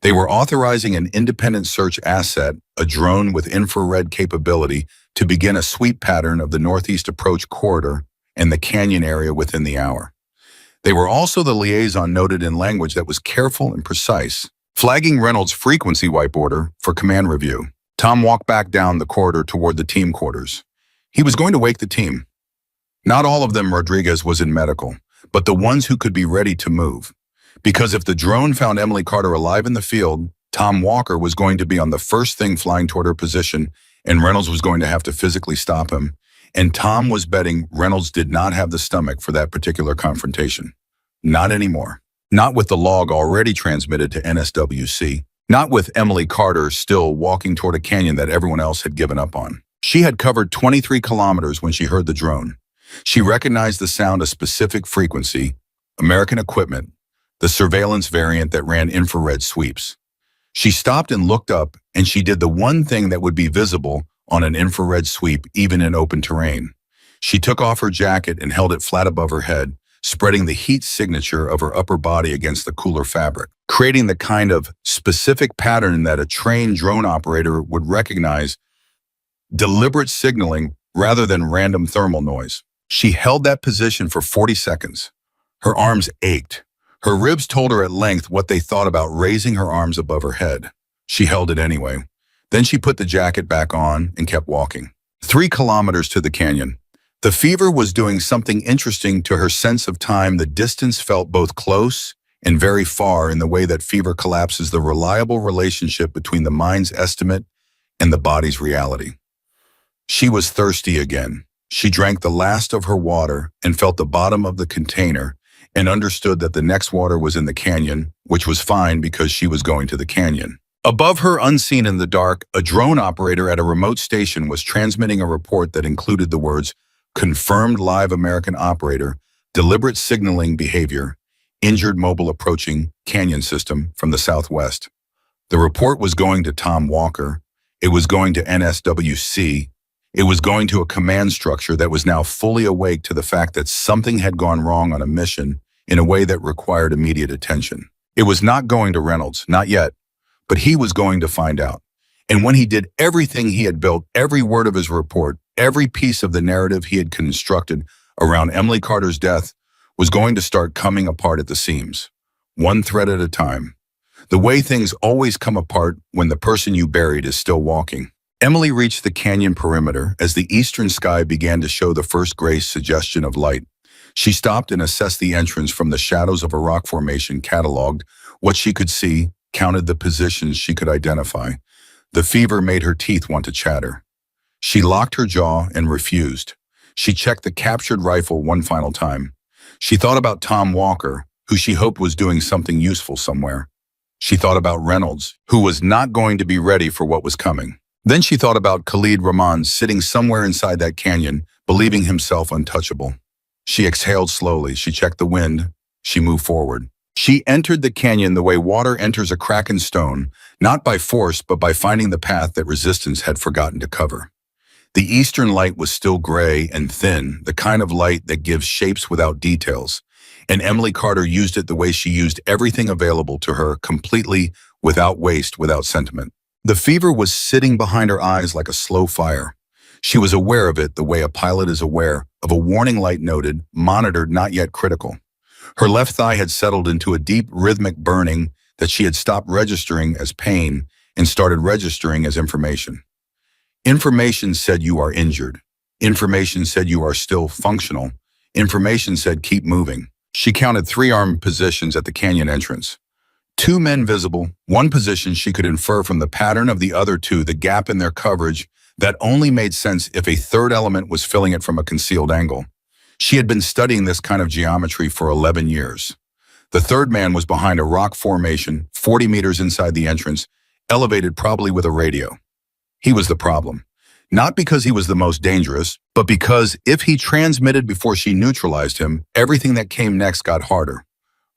They were authorizing an independent search asset, a drone with infrared capability, to begin a sweep pattern of the Northeast Approach corridor and the canyon area within the hour. They were also, the liaison noted in language that was careful and precise, flagging Reynolds' frequency wipe order for command review. Tom walked back down the corridor toward the team quarters. He was going to wake the team. Not all of them Rodriguez was in medical, but the ones who could be ready to move. Because if the drone found Emily Carter alive in the field, Tom Walker was going to be on the first thing flying toward her position, and Reynolds was going to have to physically stop him. And Tom was betting Reynolds did not have the stomach for that particular confrontation. Not anymore. Not with the log already transmitted to NSWC. Not with Emily Carter still walking toward a canyon that everyone else had given up on. She had covered 23 kilometers when she heard the drone. She recognized the sound, a specific frequency, American equipment, the surveillance variant that ran infrared sweeps. She stopped and looked up, and she did the one thing that would be visible on an infrared sweep even in open terrain. She took off her jacket and held it flat above her head, spreading the heat signature of her upper body against the cooler fabric, creating the kind of specific pattern that a trained drone operator would recognize, deliberate signaling rather than random thermal noise. She held that position for 40 seconds. Her arms ached. Her ribs told her at length what they thought about raising her arms above her head. She held it anyway. Then she put the jacket back on and kept walking. 3 kilometers to the canyon. The fever was doing something interesting to her sense of time. The distance felt both close and very far in the way that fever collapses the reliable relationship between the mind's estimate and the body's reality. She was thirsty again. She drank the last of her water and felt the bottom of the container and understood that the next water was in the canyon, which was fine because she was going to the canyon. Above her, unseen in the dark, a drone operator at a remote station was transmitting a report that included the words, confirmed live American operator, deliberate signaling behavior, injured mobile approaching canyon system from the southwest. The report was going to Tom Walker. It was going to NSWC. It was going to a command structure that was now fully awake to the fact that something had gone wrong on a mission in a way that required immediate attention. It was not going to Reynolds, not yet, but he was going to find out. And when he did everything he had built, every word of his report, every piece of the narrative he had constructed around Emily Carter's death was going to start coming apart at the seams, one thread at a time. The way things always come apart when the person you buried is still walking. Emily reached the canyon perimeter as the eastern sky began to show the first gray suggestion of light. She stopped and assessed the entrance from the shadows of a rock formation, cataloged what she could see, counted the positions she could identify. The fever made her teeth want to chatter. She locked her jaw and refused. She checked the captured rifle one final time. She thought about Tom Walker, who she hoped was doing something useful somewhere. She thought about Reynolds, who was not going to be ready for what was coming. Then she thought about Khalid Rahman sitting somewhere inside that canyon, believing himself untouchable. She exhaled slowly. She checked the wind. She moved forward. She entered the canyon the way water enters a crack in stone, not by force, but by finding the path that resistance had forgotten to cover. The eastern light was still gray and thin, the kind of light that gives shapes without details, and Emily Carter used it the way she used everything available to her, completely, without waste, without sentiment. The fever was sitting behind her eyes like a slow fire. She was aware of it the way a pilot is aware of a warning light, noted, monitored, not yet critical. Her left thigh had settled into a deep rhythmic burning that she had stopped registering as pain and started registering as information. Information said you are injured. Information said you are still functional. Information said keep moving. She counted 3 armed positions at the canyon entrance. 2 men visible, 1 position she could infer from the pattern of the other 2, the gap in their coverage that only made sense if a third element was filling it from a concealed angle. She had been studying this kind of geometry for 11 years. The third man was behind a rock formation, 40 meters inside the entrance, elevated probably with a radio. He was the problem. Not because he was the most dangerous, but because if he transmitted before she neutralized him, everything that came next got harder,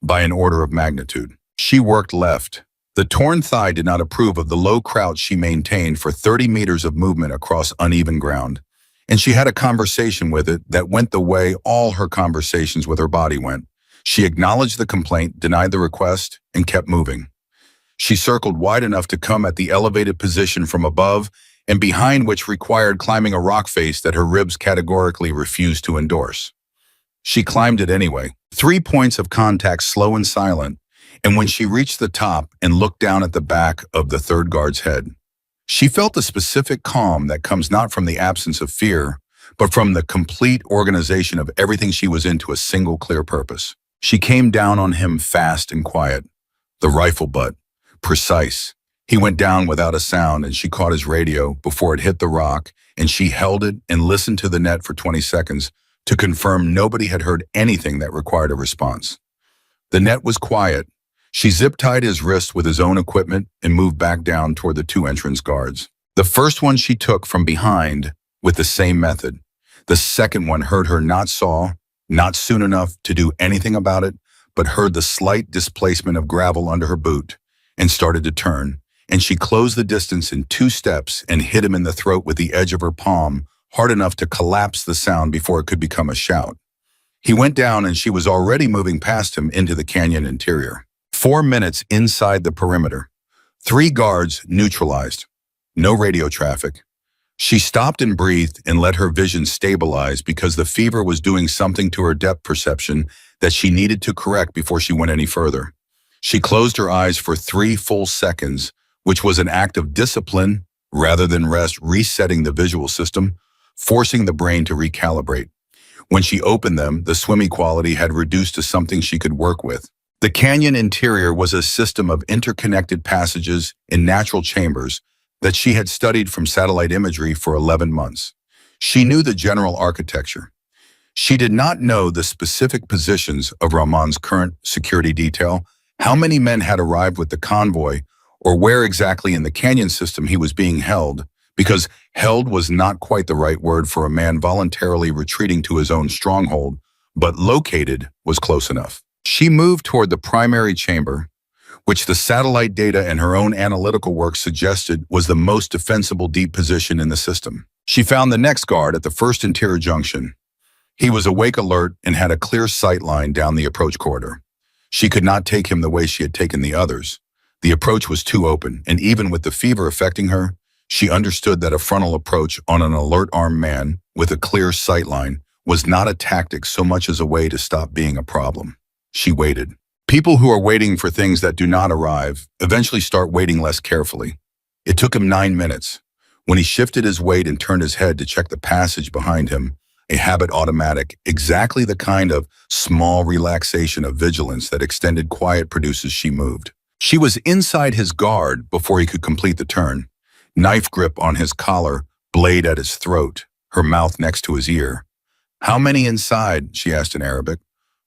by an order of magnitude. She worked left. The torn thigh did not approve of the low crouch she maintained for 30 meters of movement across uneven ground. And she had a conversation with it that went the way all her conversations with her body went. She acknowledged the complaint, denied the request, and kept moving. She circled wide enough to come at the elevated position from above and behind, which required climbing a rock face that her ribs categorically refused to endorse. She climbed it anyway. 3 points of contact, slow and silent, and when she reached the top and looked down at the back of the third guard's head, she felt the specific calm that comes not from the absence of fear, but from the complete organization of everything she was into a single clear purpose. She came down on him fast and quiet, the rifle butt, precise. He went down without a sound, and she caught his radio before it hit the rock, and she held it and listened to the net for 20 seconds to confirm nobody had heard anything that required a response. The net was quiet. She zip-tied his wrist with his own equipment and moved back down toward the 2 entrance guards. The first one she took from behind with the same method. The second one heard her, not saw, not soon enough to do anything about it, but heard the slight displacement of gravel under her boot and started to turn. And she closed the distance in 2 steps and hit him in the throat with the edge of her palm, hard enough to collapse the sound before it could become a shout. He went down and she was already moving past him into the canyon interior. 4 minutes inside the perimeter. 3 guards neutralized. No radio traffic. She stopped and breathed and let her vision stabilize because the fever was doing something to her depth perception that she needed to correct before she went any further. She closed her eyes for 3 full seconds, which was an act of discipline rather than rest, resetting the visual system, forcing the brain to recalibrate. When she opened them, the swimmy quality had reduced to something she could work with. The canyon interior was a system of interconnected passages and natural chambers that she had studied from satellite imagery for 11 months. She knew the general architecture. She did not know the specific positions of Rahman's current security detail, how many men had arrived with the convoy, or where exactly in the canyon system he was being held, because held was not quite the right word for a man voluntarily retreating to his own stronghold, but located was close enough. She moved toward the primary chamber, which the satellite data and her own analytical work suggested was the most defensible deep position in the system. She found the next guard at the first interior junction. He was awake, alert, and had a clear sight line down the approach corridor. She could not take him the way she had taken the others. The approach was too open, and even with the fever affecting her, she understood that a frontal approach on an alert armed man with a clear sight line was not a tactic so much as a way to stop being a problem. She waited. People who are waiting for things that do not arrive eventually start waiting less carefully. It took him 9 minutes. When he shifted his weight and turned his head to check the passage behind him, a habit automatic, exactly the kind of small relaxation of vigilance that extended quiet produces, she moved. She was inside his guard before he could complete the turn. Knife grip on his collar, blade at his throat, her mouth next to his ear. "How many inside?" she asked in Arabic.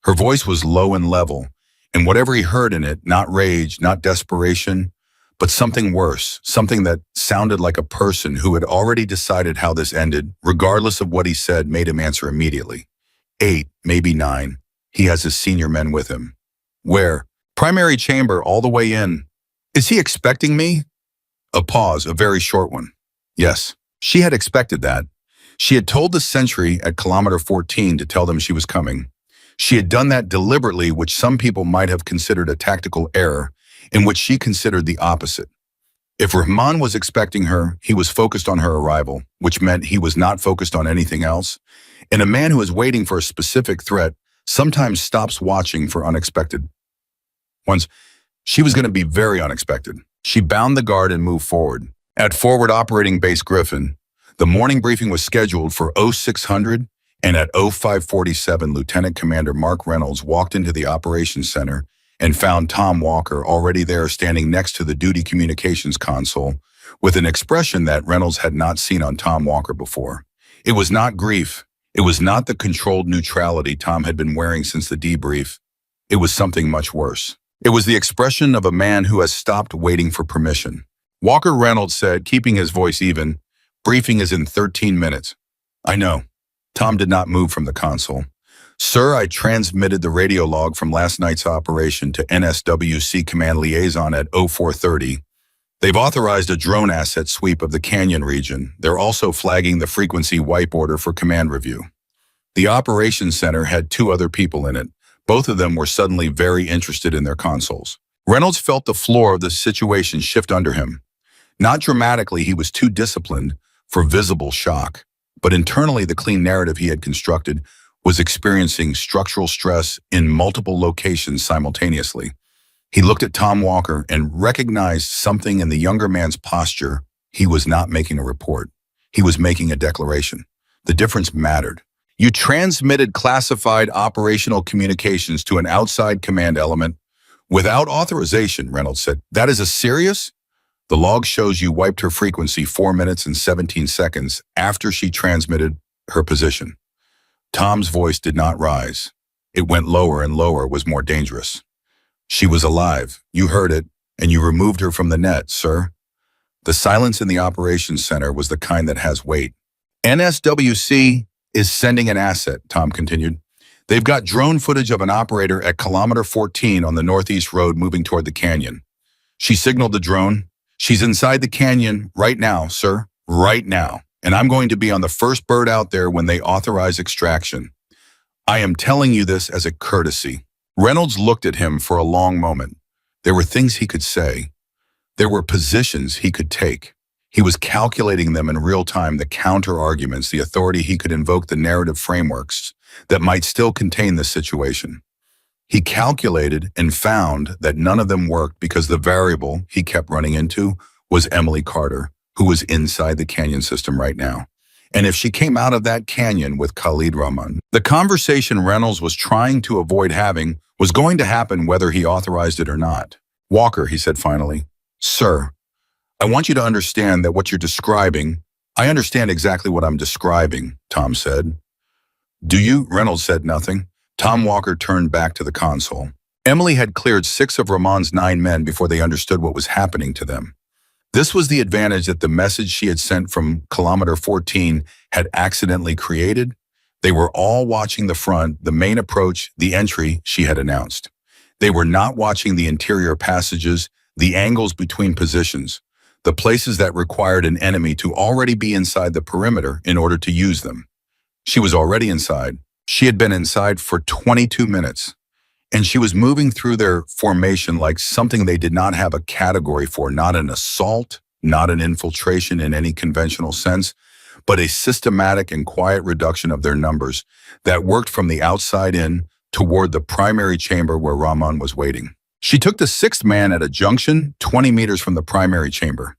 Her voice was low and level, and whatever he heard in it, not rage, not desperation, but something worse, something that sounded like a person who had already decided how this ended, regardless of what he said, made him answer immediately. 8, maybe 9. He has his senior men with him. "Where?" "Primary chamber, all the way in." "Is he expecting me?" A pause, a very short one. Yes, she had expected that. She had told the sentry at kilometer 14 to tell them she was coming. She had done that deliberately, which some people might have considered a tactical error, in which she considered the opposite. If Rahman was expecting her, he was focused on her arrival, which meant he was not focused on anything else. And a man who is waiting for a specific threat sometimes stops watching for unexpected ones. She was going to be very unexpected. She bound the guard and moved forward. At Forward Operating Base Griffin, the morning briefing was scheduled for 0600, And at 0547, Lieutenant Commander Mark Reynolds walked into the operations center and found Tom Walker already there standing next to the duty communications console with an expression that Reynolds had not seen on Tom Walker before. It was not grief. It was not the controlled neutrality Tom had been wearing since the debrief. It was something much worse. It was the expression of a man who has stopped waiting for permission. Walker Reynolds said, keeping his voice even, "Briefing is in 13 minutes. I know." Tom did not move from the console. "Sir, I transmitted the radio log from last night's operation to NSWC Command Liaison at 0430. They've authorized a drone asset sweep of the Canyon region. They're also flagging the frequency wipe order for command review." The operations center had 2 other people in it. Both of them were suddenly very interested in their consoles. Reynolds felt the floor of the situation shift under him. Not dramatically, he was too disciplined for visible shock, but internally the clean narrative he had constructed was experiencing structural stress in multiple locations simultaneously. He looked at Tom Walker and recognized something in the younger man's posture. He was not making a report. He was making a declaration. The difference mattered. "You transmitted classified operational communications to an outside command element without authorization," Reynolds said. "That is a serious?" "The log shows you wiped her frequency 4 minutes and 17 seconds after she transmitted her position." Tom's voice did not rise. It went lower and lower, was more dangerous. "She was alive. You heard it, and you removed her from the net, sir." The silence in the operations center was the kind that has weight. "NSWC is sending an asset," Tom continued. "They've got drone footage of an operator at kilometer 14 on the northeast road moving toward the canyon. She signaled the drone. She's inside the canyon right now, sir, right now. And I'm going to be on the first bird out there when they authorize extraction. I am telling you this as a courtesy." Reynolds looked at him for a long moment. There were things he could say. There were positions he could take. He was calculating them in real time, the counter-arguments, the authority he could invoke, the narrative frameworks that might still contain this situation. He calculated and found that none of them worked because the variable he kept running into was Emily Carter, who was inside the canyon system right now. And if she came out of that canyon with Khalid Rahman, the conversation Reynolds was trying to avoid having was going to happen whether he authorized it or not. "Walker," he said finally, "Sir, I want you to understand that what you're describing—" "I understand exactly what I'm describing," Tom said. "Do you?" Reynolds said nothing. Tom Walker turned back to the console. Emily had cleared 6 of Rahman's 9 men before they understood what was happening to them. This was the advantage that the message she had sent from kilometer 14 had accidentally created. They were all watching the front, the main approach, the entry she had announced. They were not watching the interior passages, the angles between positions, the places that required an enemy to already be inside the perimeter in order to use them. She was already inside. She had been inside for 22 minutes. And she was moving through their formation like something they did not have a category for, not an assault, not an infiltration in any conventional sense, but a systematic and quiet reduction of their numbers that worked from the outside in toward the primary chamber where Rahman was waiting. She took the 6th man at a junction 20 meters from the primary chamber.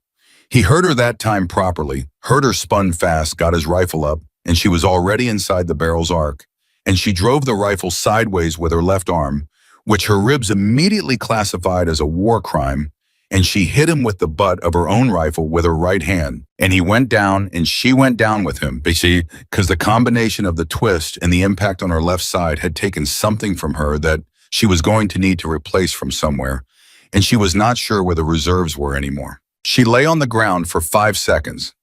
He heard her that time properly, heard her spun fast, got his rifle up, and she was already inside the barrel's arc. And she drove the rifle sideways with her left arm, which her ribs immediately classified as a war crime, and she hit him with the butt of her own rifle with her right hand. And he went down, and she went down with him, because the combination of the twist and the impact on her left side had taken something from her that she was going to need to replace from somewhere, and she was not sure where the reserves were anymore. She lay on the ground for 5 seconds.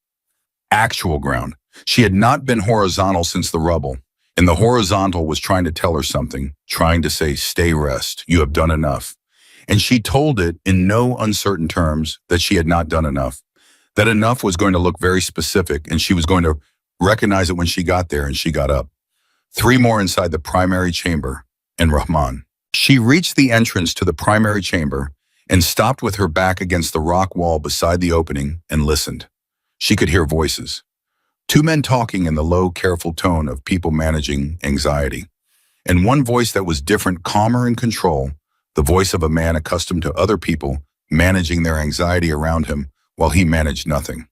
Actual ground. She had not been horizontal since the rubble. And the horizontal was trying to tell her something, trying to say, "Stay rest, you have done enough." And she told it in no uncertain terms that she had not done enough. That enough was going to look very specific, and she was going to recognize it when she got there, and she got up. 3 more inside the primary chamber, and Rahman. She reached the entrance to the primary chamber and stopped with her back against the rock wall beside the opening and listened. She could hear voices. 2 men talking in the low, careful tone of people managing anxiety. And one voice that was different, calmer in control, the voice of a man accustomed to other people managing their anxiety around him while he managed nothing.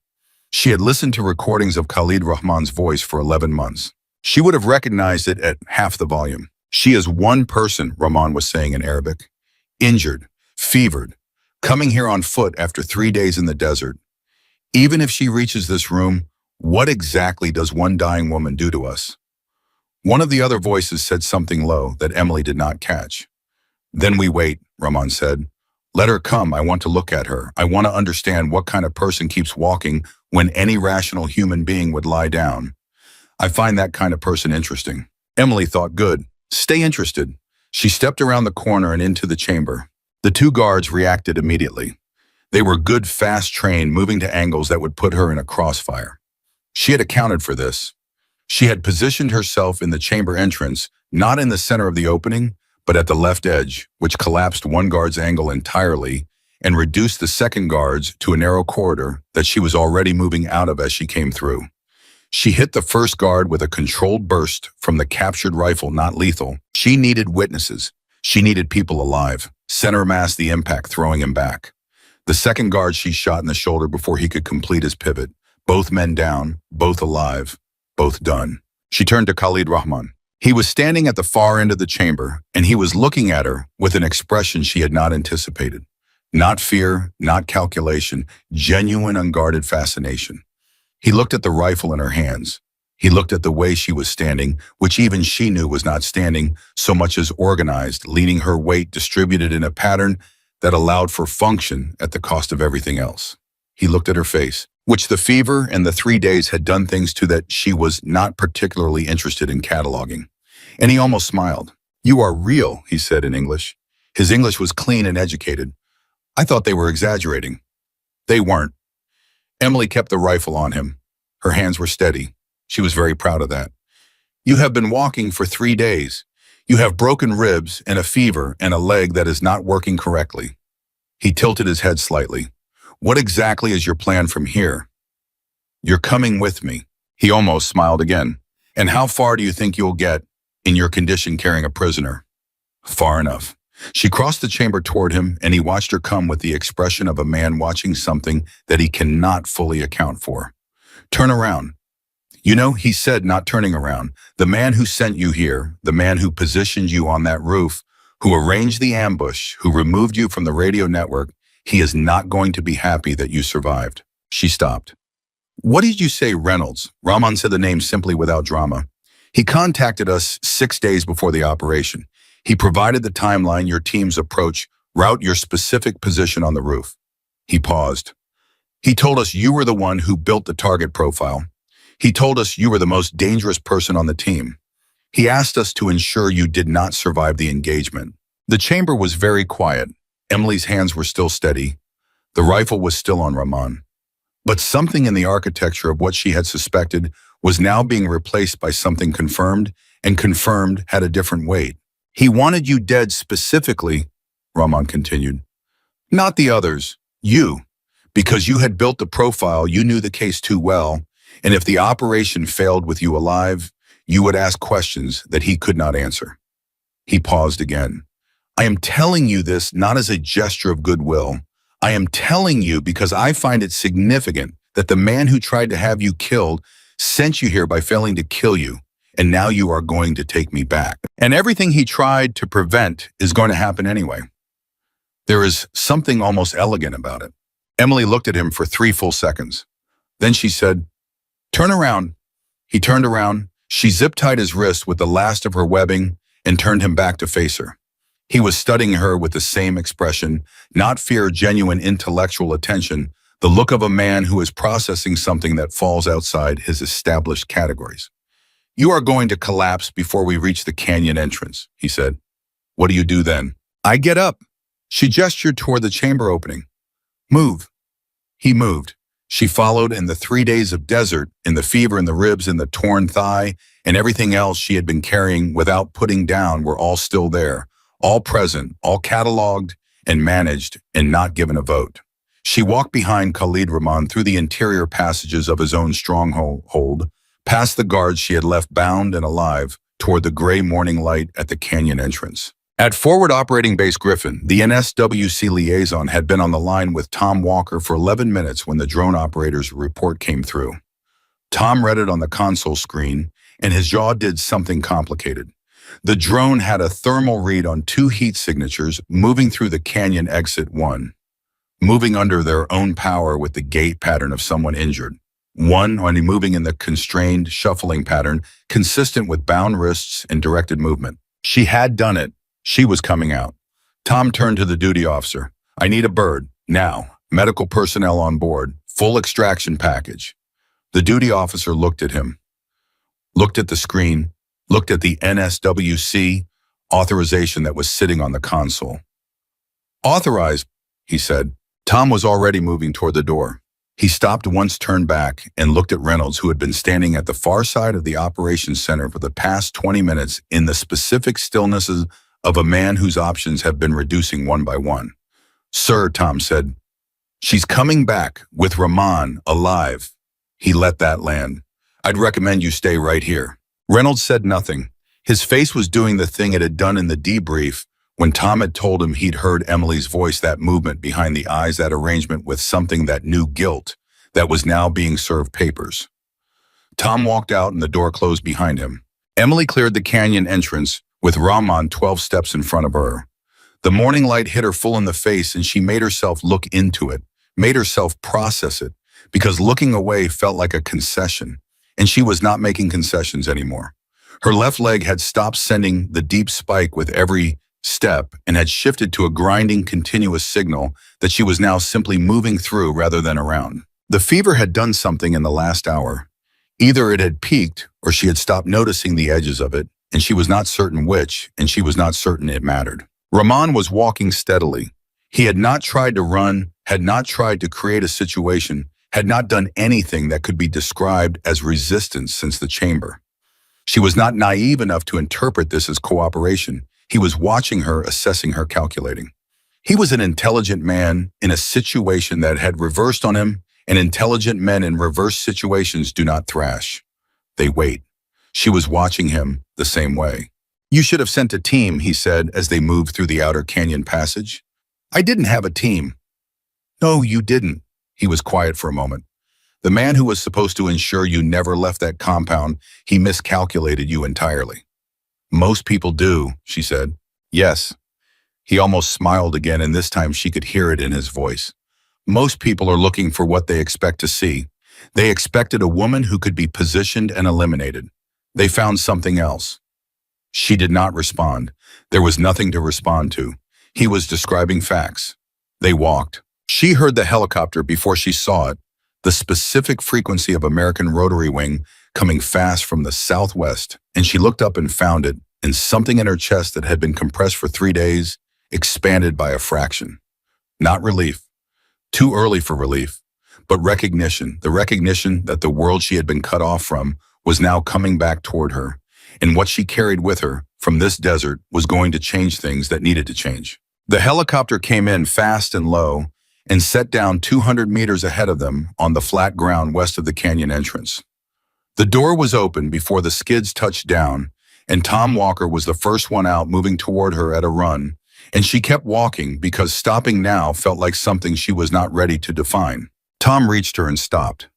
She had listened to recordings of Khalid Rahman's voice for 11 months. She would have recognized it at half the volume. She is one person, Rahman was saying in Arabic. Injured, fevered, coming here on foot after 3 days in the desert. Even if she reaches this room, what exactly does one dying woman do to us? One of the other voices said something low that Emily did not catch. Then we wait, Rahman said. Let her come. I want to look at her. I want to understand what kind of person keeps walking when any rational human being would lie down. I find that kind of person interesting. Emily thought, good. Stay interested. She stepped around the corner and into the chamber. The two guards reacted immediately. They were good, fast trained, moving to angles that would put her in a crossfire. She had accounted for this. She had positioned herself in the chamber entrance, not in the center of the opening, but at the left edge, which collapsed one guard's angle entirely and reduced the second guard's to a narrow corridor that she was already moving out of as she came through. She hit the first guard with a controlled burst from the captured rifle, not lethal. She needed witnesses. She needed people alive. Center mass the impact, throwing him back. The second guard she shot in the shoulder before he could complete his pivot. Both men down, both alive, both done. She turned to Khalid Rahman. He was standing at the far end of the chamber, and he was looking at her with an expression she had not anticipated. Not fear, not calculation, genuine unguarded fascination. He looked at the rifle in her hands. He looked at the way she was standing, which even she knew was not standing so much as organized, leaning her weight distributed in a pattern that allowed for function at the cost of everything else. He looked at her face, which the fever and the 3 days had done things to that she was not particularly interested in cataloging. And he almost smiled. You are real, he said in English. His English was clean and educated. I thought they were exaggerating. They weren't. Emily kept the rifle on him. Her hands were steady. She was very proud of that. You have been walking for 3 days. You have broken ribs and a fever and a leg that is not working correctly. He tilted his head slightly. What exactly is your plan from here? You're coming with me. He almost smiled again. And how far do you think you'll get in your condition carrying a prisoner? Far enough. She crossed the chamber toward him, and he watched her come with the expression of a man watching something that he cannot fully account for. Turn around. You know, he said, not turning around. The man who sent you here, the man who positioned you on that roof, who arranged the ambush, who removed you from the radio network, he is not going to be happy that you survived. She stopped. What did you say, Reynolds? Rahman said the name simply without drama. He contacted us 6 days before the operation. He provided the timeline, your team's approach, route, your specific position on the roof. He paused. He told us you were the one who built the target profile. He told us you were the most dangerous person on the team. He asked us to ensure you did not survive the engagement. The chamber was very quiet. Emily's hands were still steady. The rifle was still on Rahman. But something in the architecture of what she had suspected was now being replaced by something confirmed, and confirmed had a different weight. He wanted you dead specifically, Rahman continued. Not the others, you. Because you had built the profile, you knew the case too well, and if the operation failed with you alive, you would ask questions that he could not answer. He paused again. I am telling you this not as a gesture of goodwill. I am telling you because I find it significant that the man who tried to have you killed sent you here by failing to kill you, and now you are going to take me back. And everything he tried to prevent is going to happen anyway. There is something almost elegant about it. Emily looked at him for 3 full seconds. Then she said, turn around. He turned around. She zip-tied his wrist with the last of her webbing and turned him back to face her. He was studying her with the same expression, not fear, genuine intellectual attention, the look of a man who is processing something that falls outside his established categories. You are going to collapse before we reach the canyon entrance, he said. What do you do then? I get up. She gestured toward the chamber opening. Move. He moved. She followed, and the 3 days of desert, in the fever in the ribs and the torn thigh, and everything else she had been carrying without putting down were all still there, all present, all cataloged and managed and not given a vote. She walked behind Khalid Rahman through the interior passages of his own stronghold, past the guards she had left bound and alive, toward the gray morning light at the canyon entrance. At Forward Operating Base Griffin, the NSWC liaison had been on the line with Tom Walker for 11 minutes when the drone operator's report came through. Tom read it on the console screen, and his jaw did something complicated. The drone had a thermal read on two heat signatures moving through the canyon exit one, moving under their own power with the gait pattern of someone injured. One only moving in the constrained, shuffling pattern, consistent with bound wrists and directed movement. She had done it. She was coming out. Tom turned to the duty officer. "I need a bird, now. Medical personnel on board. Full extraction package." The duty officer looked at him, looked at the screen, looked at the NSWC authorization that was sitting on the console. "Authorized," he said. Tom was already moving toward the door. He stopped once, turned back, and looked at Reynolds, who had been standing at the far side of the operations center for the past 20 minutes in the specific stillnesses of a man whose options have been reducing one by one. "Sir," Tom said, "she's coming back with Rahman alive." He let that land. "I'd recommend you stay right here." Reynolds said nothing. His face was doing the thing it had done in the debrief when Tom had told him he'd heard Emily's voice, that movement behind the eyes, that arrangement with something that knew guilt, that was now being served papers. Tom walked out and the door closed behind him. Emily cleared the canyon entrance with Rahman 12 steps in front of her. The morning light hit her full in the face and she made herself look into it, made herself process it, because looking away felt like a concession, and she was not making concessions anymore. Her left leg had stopped sending the deep spike with every step and had shifted to a grinding, continuous signal that she was now simply moving through rather than around. The fever had done something in the last hour. Either it had peaked or she had stopped noticing the edges of it, and she was not certain which, and she was not certain it mattered. Rahman was walking steadily. He had not tried to run, had not tried to create a situation, had not done anything that could be described as resistance since the chamber. She was not naive enough to interpret this as cooperation. He was watching her, assessing her, calculating. He was an intelligent man in a situation that had reversed on him, and intelligent men in reverse situations do not thrash. They wait. She was watching him the same way. "You should have sent a team," he said as they moved through the outer canyon passage. "I didn't have a team." "No, you didn't." He was quiet for a moment. "The man who was supposed to ensure you never left that compound, he miscalculated you entirely." "Most people do," she said. "Yes." He almost smiled again, and this time she could hear it in his voice. "Most people are looking for what they expect to see. They expected a woman who could be positioned and eliminated. They found something else." She did not respond. There was nothing to respond to. He was describing facts. They walked. She heard the helicopter before she saw it, the specific frequency of American rotary wing coming fast from the southwest, and she looked up and found it, and something in her chest that had been compressed for 3 days expanded by a fraction. Not relief. Too early for relief, but recognition, the recognition that the world she had been cut off from was now coming back toward her, and what she carried with her from this desert was going to change things that needed to change. The helicopter came in fast and low and set down 200 meters ahead of them on the flat ground west of the canyon entrance. The door was open before the skids touched down, and Tom Walker was the first one out, moving toward her at a run, and she kept walking because stopping now felt like something she was not ready to define. Tom reached her and stopped.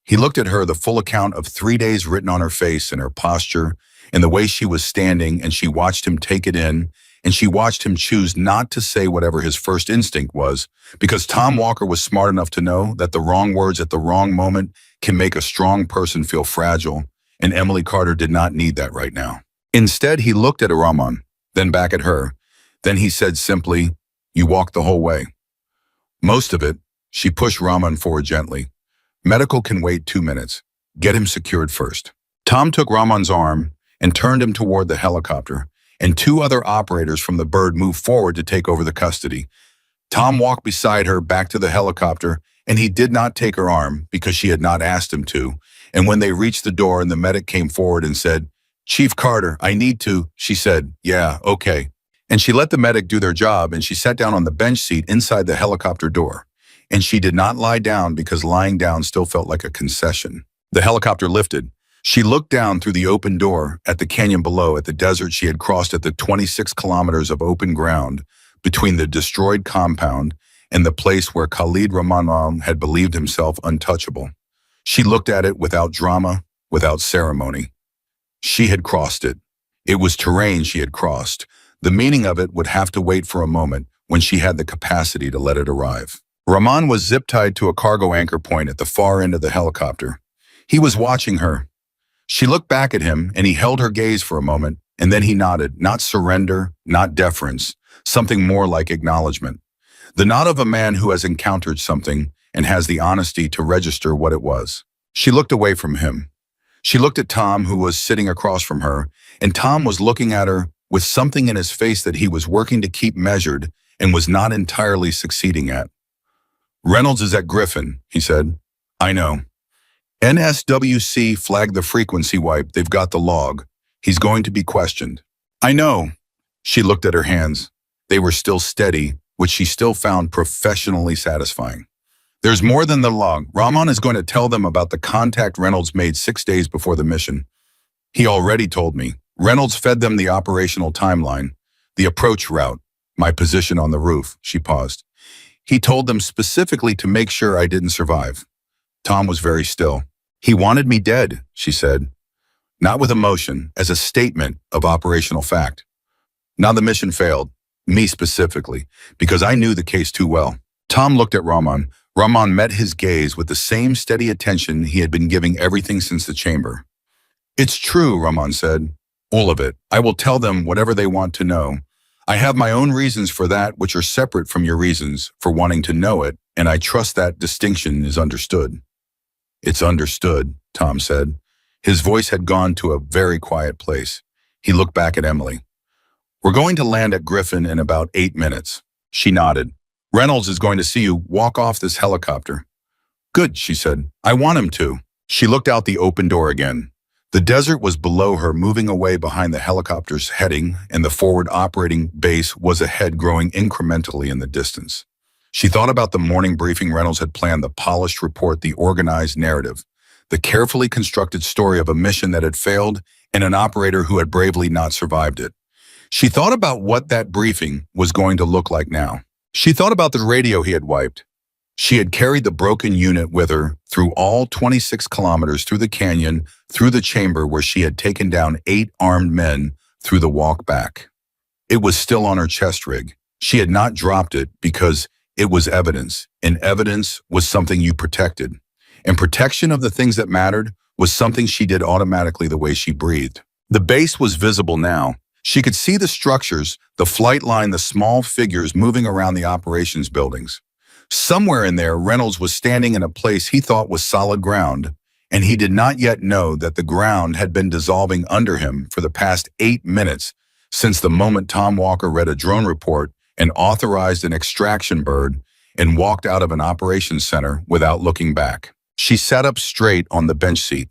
He looked at her, the full account of 3 days written on her face and her posture and the way she was standing, and she watched him take it in, and she watched him choose not to say whatever his first instinct was, because Tom Walker was smart enough to know that the wrong words at the wrong moment can make a strong person feel fragile, and Emily Carter did not need that right now. Instead, he looked at Rahman, then back at her. Then he said simply, "You walked the whole way." "Most of it." She pushed Rahman forward gently. "Medical can wait 2 minutes. Get him secured first." Tom took Rahman's arm and turned him toward the helicopter, and 2 other operators from the bird moved forward to take over the custody. Tom walked beside her back to the helicopter, and he did not take her arm because she had not asked him to. And when they reached the door and the medic came forward and said, "Chief Carter, I need to," she said, "Yeah, okay." And she let the medic do their job, and she sat down on the bench seat inside the helicopter door. And she did not lie down because lying down still felt like a concession. The helicopter lifted. She looked down through the open door at the canyon below, at the desert she had crossed, at the 26 kilometers of open ground between the destroyed compound and the place where Khalid Rahman had believed himself untouchable. She looked at it without drama, without ceremony. She had crossed it. It was terrain she had crossed. The meaning of it would have to wait for a moment when she had the capacity to let it arrive. Rahman was zip-tied to a cargo anchor point at the far end of the helicopter. He was watching her. She looked back at him, and he held her gaze for a moment, and then he nodded, not surrender, not deference, something more like acknowledgement. The nod of a man who has encountered something and has the honesty to register what it was. She looked away from him. She looked at Tom, who was sitting across from her, and Tom was looking at her with something in his face that he was working to keep measured and was not entirely succeeding at. "Reynolds is at Griffin," he said. "I know. NSWC flagged the frequency wipe. They've got the log. He's going to be questioned." "I know." She looked at her hands. They were still steady, which she still found professionally satisfying. "There's more than the log. Rahman is going to tell them about the contact Reynolds made 6 days before the mission. He already told me. Reynolds fed them the operational timeline, the approach route, my position on the roof." She paused. "He told them specifically to make sure I didn't survive." Tom was very still. "He wanted me dead," she said, not with emotion, as a statement of operational fact. "Now the mission failed, me specifically, because I knew the case too well." Tom looked at Rahman. Rahman met his gaze with the same steady attention he had been giving everything since the chamber. "It's true," Rahman said. "All of it. I will tell them whatever they want to know. I have my own reasons for that, which are separate from your reasons for wanting to know it, and I trust that distinction is understood." "It's understood," Tom said. His voice had gone to a very quiet place. He looked back at Emily. "We're going to land at Griffin in about 8 minutes." She nodded. "Reynolds is going to see you walk off this helicopter." "Good," she said. "I want him to." She looked out the open door again. The desert was below her, moving away behind the helicopter's heading, and the forward operating base was ahead, growing incrementally in the distance. She thought about the morning briefing Reynolds had planned, the polished report, the organized narrative, the carefully constructed story of a mission that had failed and an operator who had bravely not survived it. She thought about what that briefing was going to look like now. She thought about the radio he had wiped. She had carried the broken unit with her through all 26 kilometers through the canyon, through the chamber where she had taken down 8 armed men through the walk back. It was still on her chest rig. She had not dropped it because it was evidence, and evidence was something you protected. And protection of the things that mattered was something she did automatically the way she breathed. The base was visible now. She could see the structures, the flight line, the small figures moving around the operations buildings. Somewhere in there, Reynolds was standing in a place he thought was solid ground, and he did not yet know that the ground had been dissolving under him for the past 8 minutes since the moment Tom Walker read a drone report and authorized an extraction bird and walked out of an operations center without looking back. She sat up straight on the bench seat.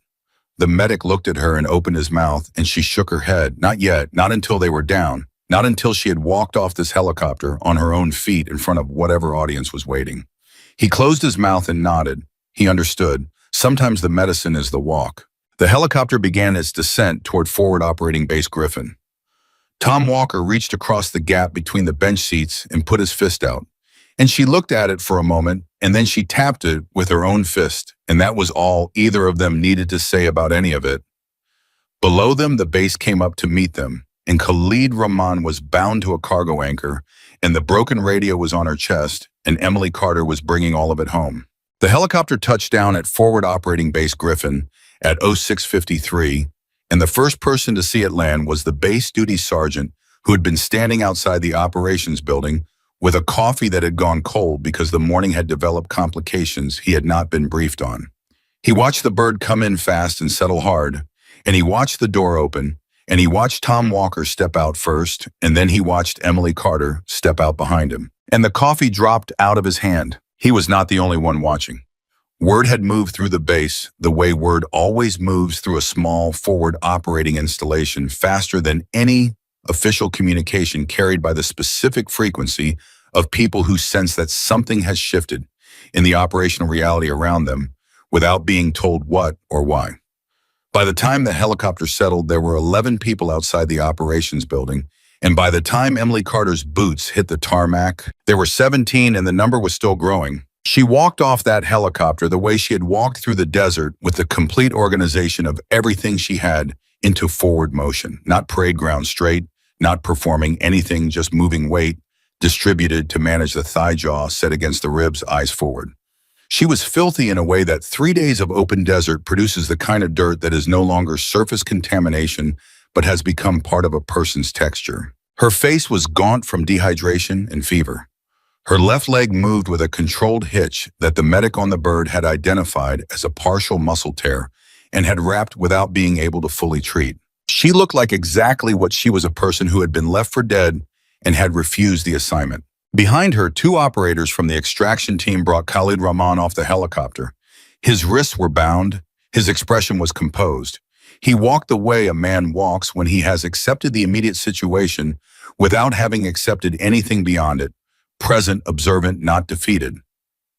The medic looked at her and opened his mouth, and she shook her head. Not yet, not until they were down, not until she had walked off this helicopter on her own feet in front of whatever audience was waiting. He closed his mouth and nodded. He understood. Sometimes the medicine is the walk. The helicopter began its descent toward forward operating base Griffin. Tom Walker reached across the gap between the bench seats and put his fist out. And she looked at it for a moment, and then she tapped it with her own fist, and that was all either of them needed to say about any of it. Below them, the base came up to meet them, and Khalid Rahman was bound to a cargo anchor, and the broken radio was on her chest, and Emily Carter was bringing all of it home. The helicopter touched down at forward operating base Griffin at 06:53, and the first person to see it land was the base duty sergeant who had been standing outside the operations building with a coffee that had gone cold because the morning had developed complications he had not been briefed on. He watched the bird come in fast and settle hard, and he watched the door open, and he watched Tom Walker step out first, and then he watched Emily Carter step out behind him. And the coffee dropped out of his hand. He was not the only one watching. Word had moved through the base the way word always moves through a small forward operating installation, faster than any official communication carried by the specific frequency of people who sense that something has shifted in the operational reality around them without being told what or why. By the time the helicopter settled, there were 11 people outside the operations building, and by the time Emily Carter's boots hit the tarmac, there were 17, and the number was still growing. She walked off that helicopter the way she had walked through the desert, with the complete organization of everything she had into forward motion, not parade ground straight, not performing anything, just moving weight, distributed to manage the thigh jaw set against the ribs, eyes forward. She was filthy in a way that 3 days of open desert produces the kind of dirt that is no longer surface contamination, but has become part of a person's texture. Her face was gaunt from dehydration and fever. Her left leg moved with a controlled hitch that the medic on the bird had identified as a partial muscle tear and had wrapped without being able to fully treat. She looked like exactly what she was, a person who had been left for dead and had refused the assignment. Behind her, 2 operators from the extraction team brought Khalid Rahman off the helicopter. His wrists were bound. His expression was composed. He walked the way a man walks when he has accepted the immediate situation without having accepted anything beyond it, present, observant, not defeated.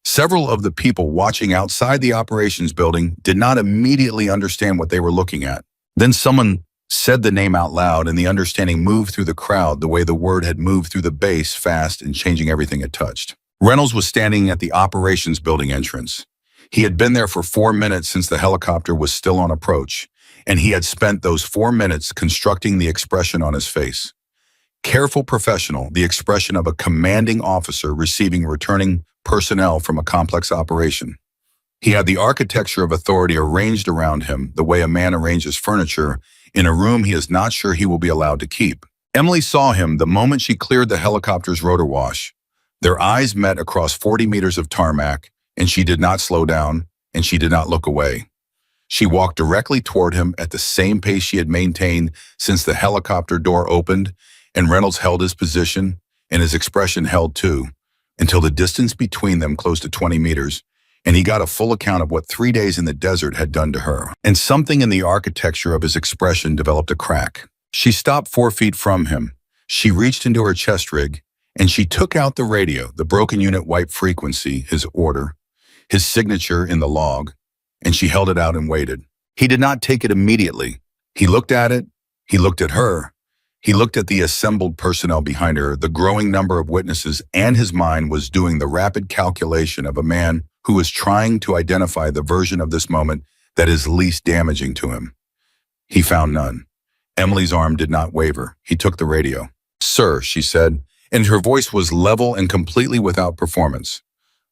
Several of the people watching outside the operations building did not immediately understand what they were looking at. Then someone said the name out loud, and the understanding moved through the crowd the way the word had moved through the base, fast and changing everything it touched. Reynolds was standing at the operations building entrance. He had been there for 4 minutes since the helicopter was still on approach, and he had spent those 4 minutes constructing the expression on his face. Careful, professional, the expression of a commanding officer receiving returning personnel from a complex operation. He had the architecture of authority arranged around him the way a man arranges furniture in a room he is not sure he will be allowed to keep. Emily saw him the moment she cleared the helicopter's rotor wash. Their eyes met across 40 meters of tarmac, and she did not slow down, and she did not look away. She walked directly toward him at the same pace she had maintained since the helicopter door opened, and Reynolds held his position, and his expression held too, until the distance between them closed to 20 meters, and he got a full account of what 3 days in the desert had done to her. And something in the architecture of his expression developed a crack. She stopped 4 feet from him. She reached into her chest rig, and she took out the radio, the broken unit wipe frequency, his order, his signature in the log, and she held it out and waited. He did not take it immediately. He looked at it. He looked at her. He looked at the assembled personnel behind her, the growing number of witnesses, and his mind was doing the rapid calculation of a man who was trying to identify the version of this moment that is least damaging to him. He found none. Emily's arm did not waver. He took the radio. "Sir," she said, and her voice was level and completely without performance.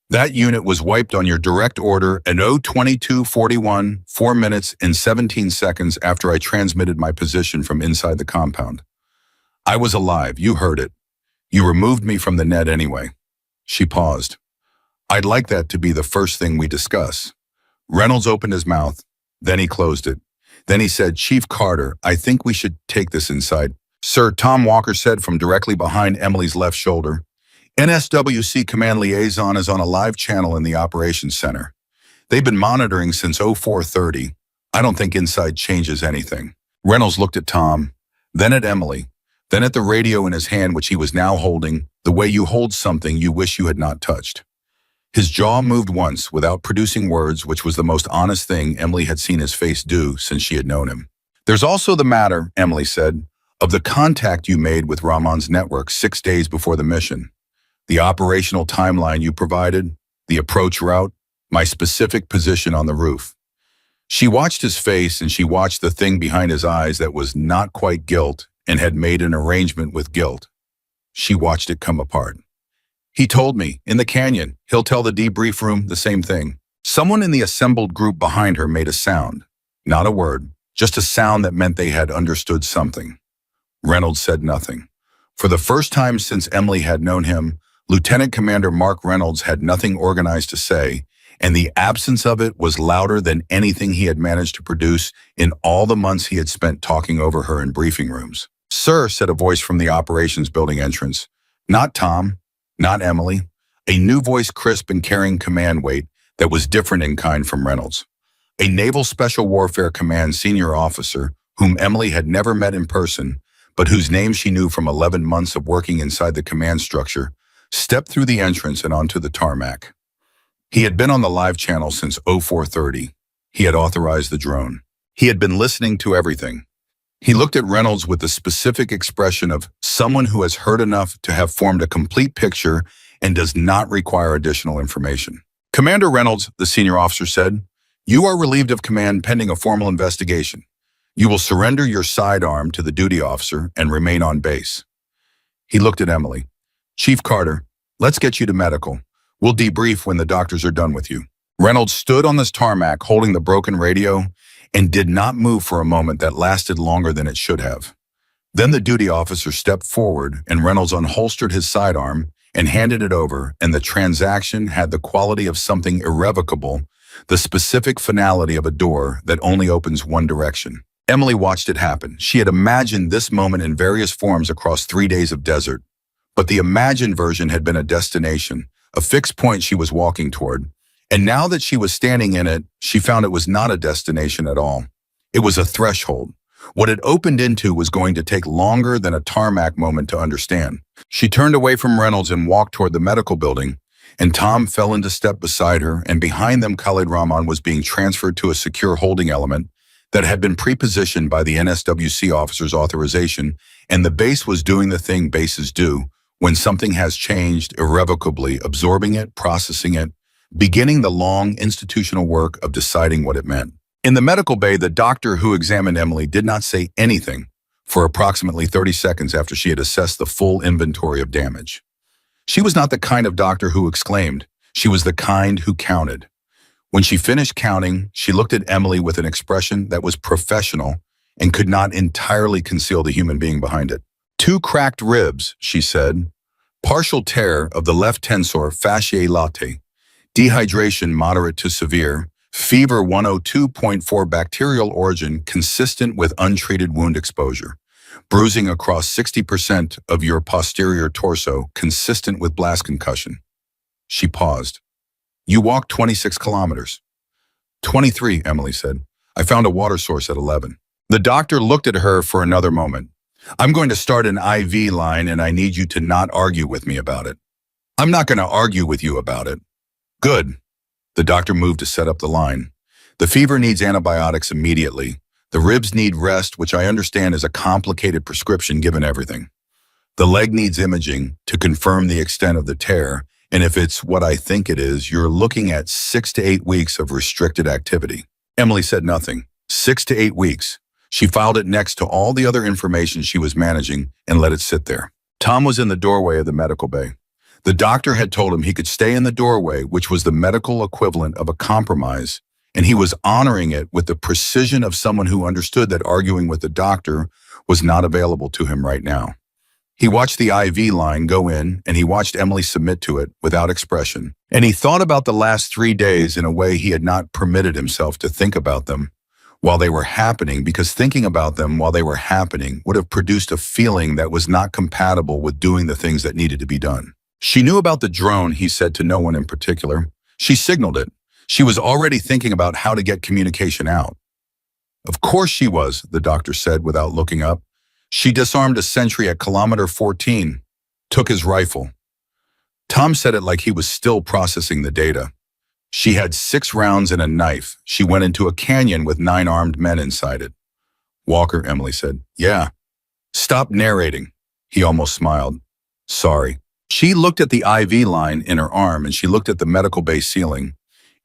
"That unit was wiped on your direct order at 0:22:41, 4 minutes and 17 seconds after I transmitted my position from inside the compound. I was alive. You heard it. You removed me from the net anyway." She paused. "I'd like that to be the first thing we discuss." Reynolds opened his mouth. Then he closed it. Then he said, "Chief Carter, I think we should take this inside." "Sir," Tom Walker said from directly behind Emily's left shoulder. "NSWC Command Liaison is on a live channel in the Operations Center. They've been monitoring since 04:30. I don't think inside changes anything." Reynolds looked at Tom, then at Emily, then at the radio in his hand, which he was now holding, the way you hold something you wish you had not touched. His jaw moved once without producing words, which was the most honest thing Emily had seen his face do since she had known him. "There's also the matter," Emily said, "of the contact you made with Rahman's network 6 days before the mission. The operational timeline you provided, the approach route, my specific position on the roof." She watched his face, and she watched the thing behind his eyes that was not quite guilt and had made an arrangement with guilt. She watched it come apart. "He told me, in the canyon, he'll tell the debrief room the same thing." Someone in the assembled group behind her made a sound. Not a word, just a sound that meant they had understood something. Reynolds said nothing. For the first time since Emily had known him, Lieutenant Commander Mark Reynolds had nothing organized to say, and the absence of it was louder than anything he had managed to produce in all the months he had spent talking over her in briefing rooms. "Sir," said a voice from the operations building entrance. Not Tom, not Emily. A new voice, crisp and carrying command weight that was different in kind from Reynolds. A Naval Special Warfare Command senior officer whom Emily had never met in person, but whose name she knew from 11 months of working inside the command structure, stepped through the entrance and onto the tarmac. He had been on the live channel since 04:30. He had authorized the drone. He had been listening to everything. He looked at Reynolds with the specific expression of someone who has heard enough to have formed a complete picture and does not require additional information. "Commander Reynolds," the senior officer said, "you are relieved of command pending a formal investigation. You will surrender your sidearm to the duty officer and remain on base. He looked at Emily. Chief Carter, let's get you to medical. We'll debrief when the doctors are done with you. Reynolds stood on this tarmac holding the broken radio and did not move for a moment that lasted longer than it should have. Then the duty officer stepped forward and Reynolds unholstered his sidearm and handed it over, and the transaction had the quality of something irrevocable, the specific finality of a door that only opens one direction. Emily watched it happen. She had imagined this moment in various forms across 3 days of desert, but the imagined version had been a destination, a fixed point she was walking toward. And now that she was standing in it, she found it was not a destination at all. It was a threshold. What it opened into was going to take longer than a tarmac moment to understand. She turned away from Reynolds and walked toward the medical building, and Tom fell into step beside her, and behind them Khalid Rahman was being transferred to a secure holding element that had been pre-positioned by the NSWC officer's authorization, and the base was doing the thing bases do when something has changed irrevocably, absorbing it, processing it, beginning the long institutional work of deciding what it meant. In the medical bay, the doctor who examined Emily did not say anything for approximately 30 seconds after she had assessed the full inventory of damage. She was not the kind of doctor who exclaimed. She was the kind who counted. When she finished counting, she looked at Emily with an expression that was professional and could not entirely conceal the human being behind it. 2 cracked ribs, she said. Partial tear of the left tensor fasciae latae. Dehydration moderate to severe. Fever 102.4 bacterial origin consistent with untreated wound exposure. Bruising across 60% of your posterior torso consistent with blast concussion. She paused. You walked 26 kilometers. 23, Emily said. I found a water source at 11. The doctor looked at her for another moment. I'm going to start an IV line and I need you to not argue with me about it. I'm not going to argue with you about it. Good. The doctor moved to set up the line. The fever needs antibiotics immediately. The ribs need rest, which I understand is a complicated prescription given everything. The leg needs imaging to confirm the extent of the tear, and if it's what I think it is, you're looking at 6 to 8 weeks of restricted activity. Emily said nothing. 6 to 8 weeks. She filed it next to all the other information she was managing and let it sit there. Tom was in the doorway of the medical bay. The doctor had told him he could stay in the doorway, which was the medical equivalent of a compromise, and he was honoring it with the precision of someone who understood that arguing with the doctor was not available to him right now. He watched the IV line go in, and he watched Emily submit to it without expression, and he thought about the last 3 days in a way he had not permitted himself to think about them while they were happening, because thinking about them while they were happening would have produced a feeling that was not compatible with doing the things that needed to be done. She knew about the drone, he said to no one in particular. She signaled it. She was already thinking about how to get communication out. Of course she was, the doctor said without looking up. She disarmed a sentry at kilometer 14, took his rifle. Tom said it like he was still processing the data. She had 6 rounds and a knife. She went into a canyon with 9 armed men inside it. Walker, Emily said. Yeah. Stop narrating. He almost smiled. Sorry. She looked at the IV line in her arm and she looked at the medical base ceiling.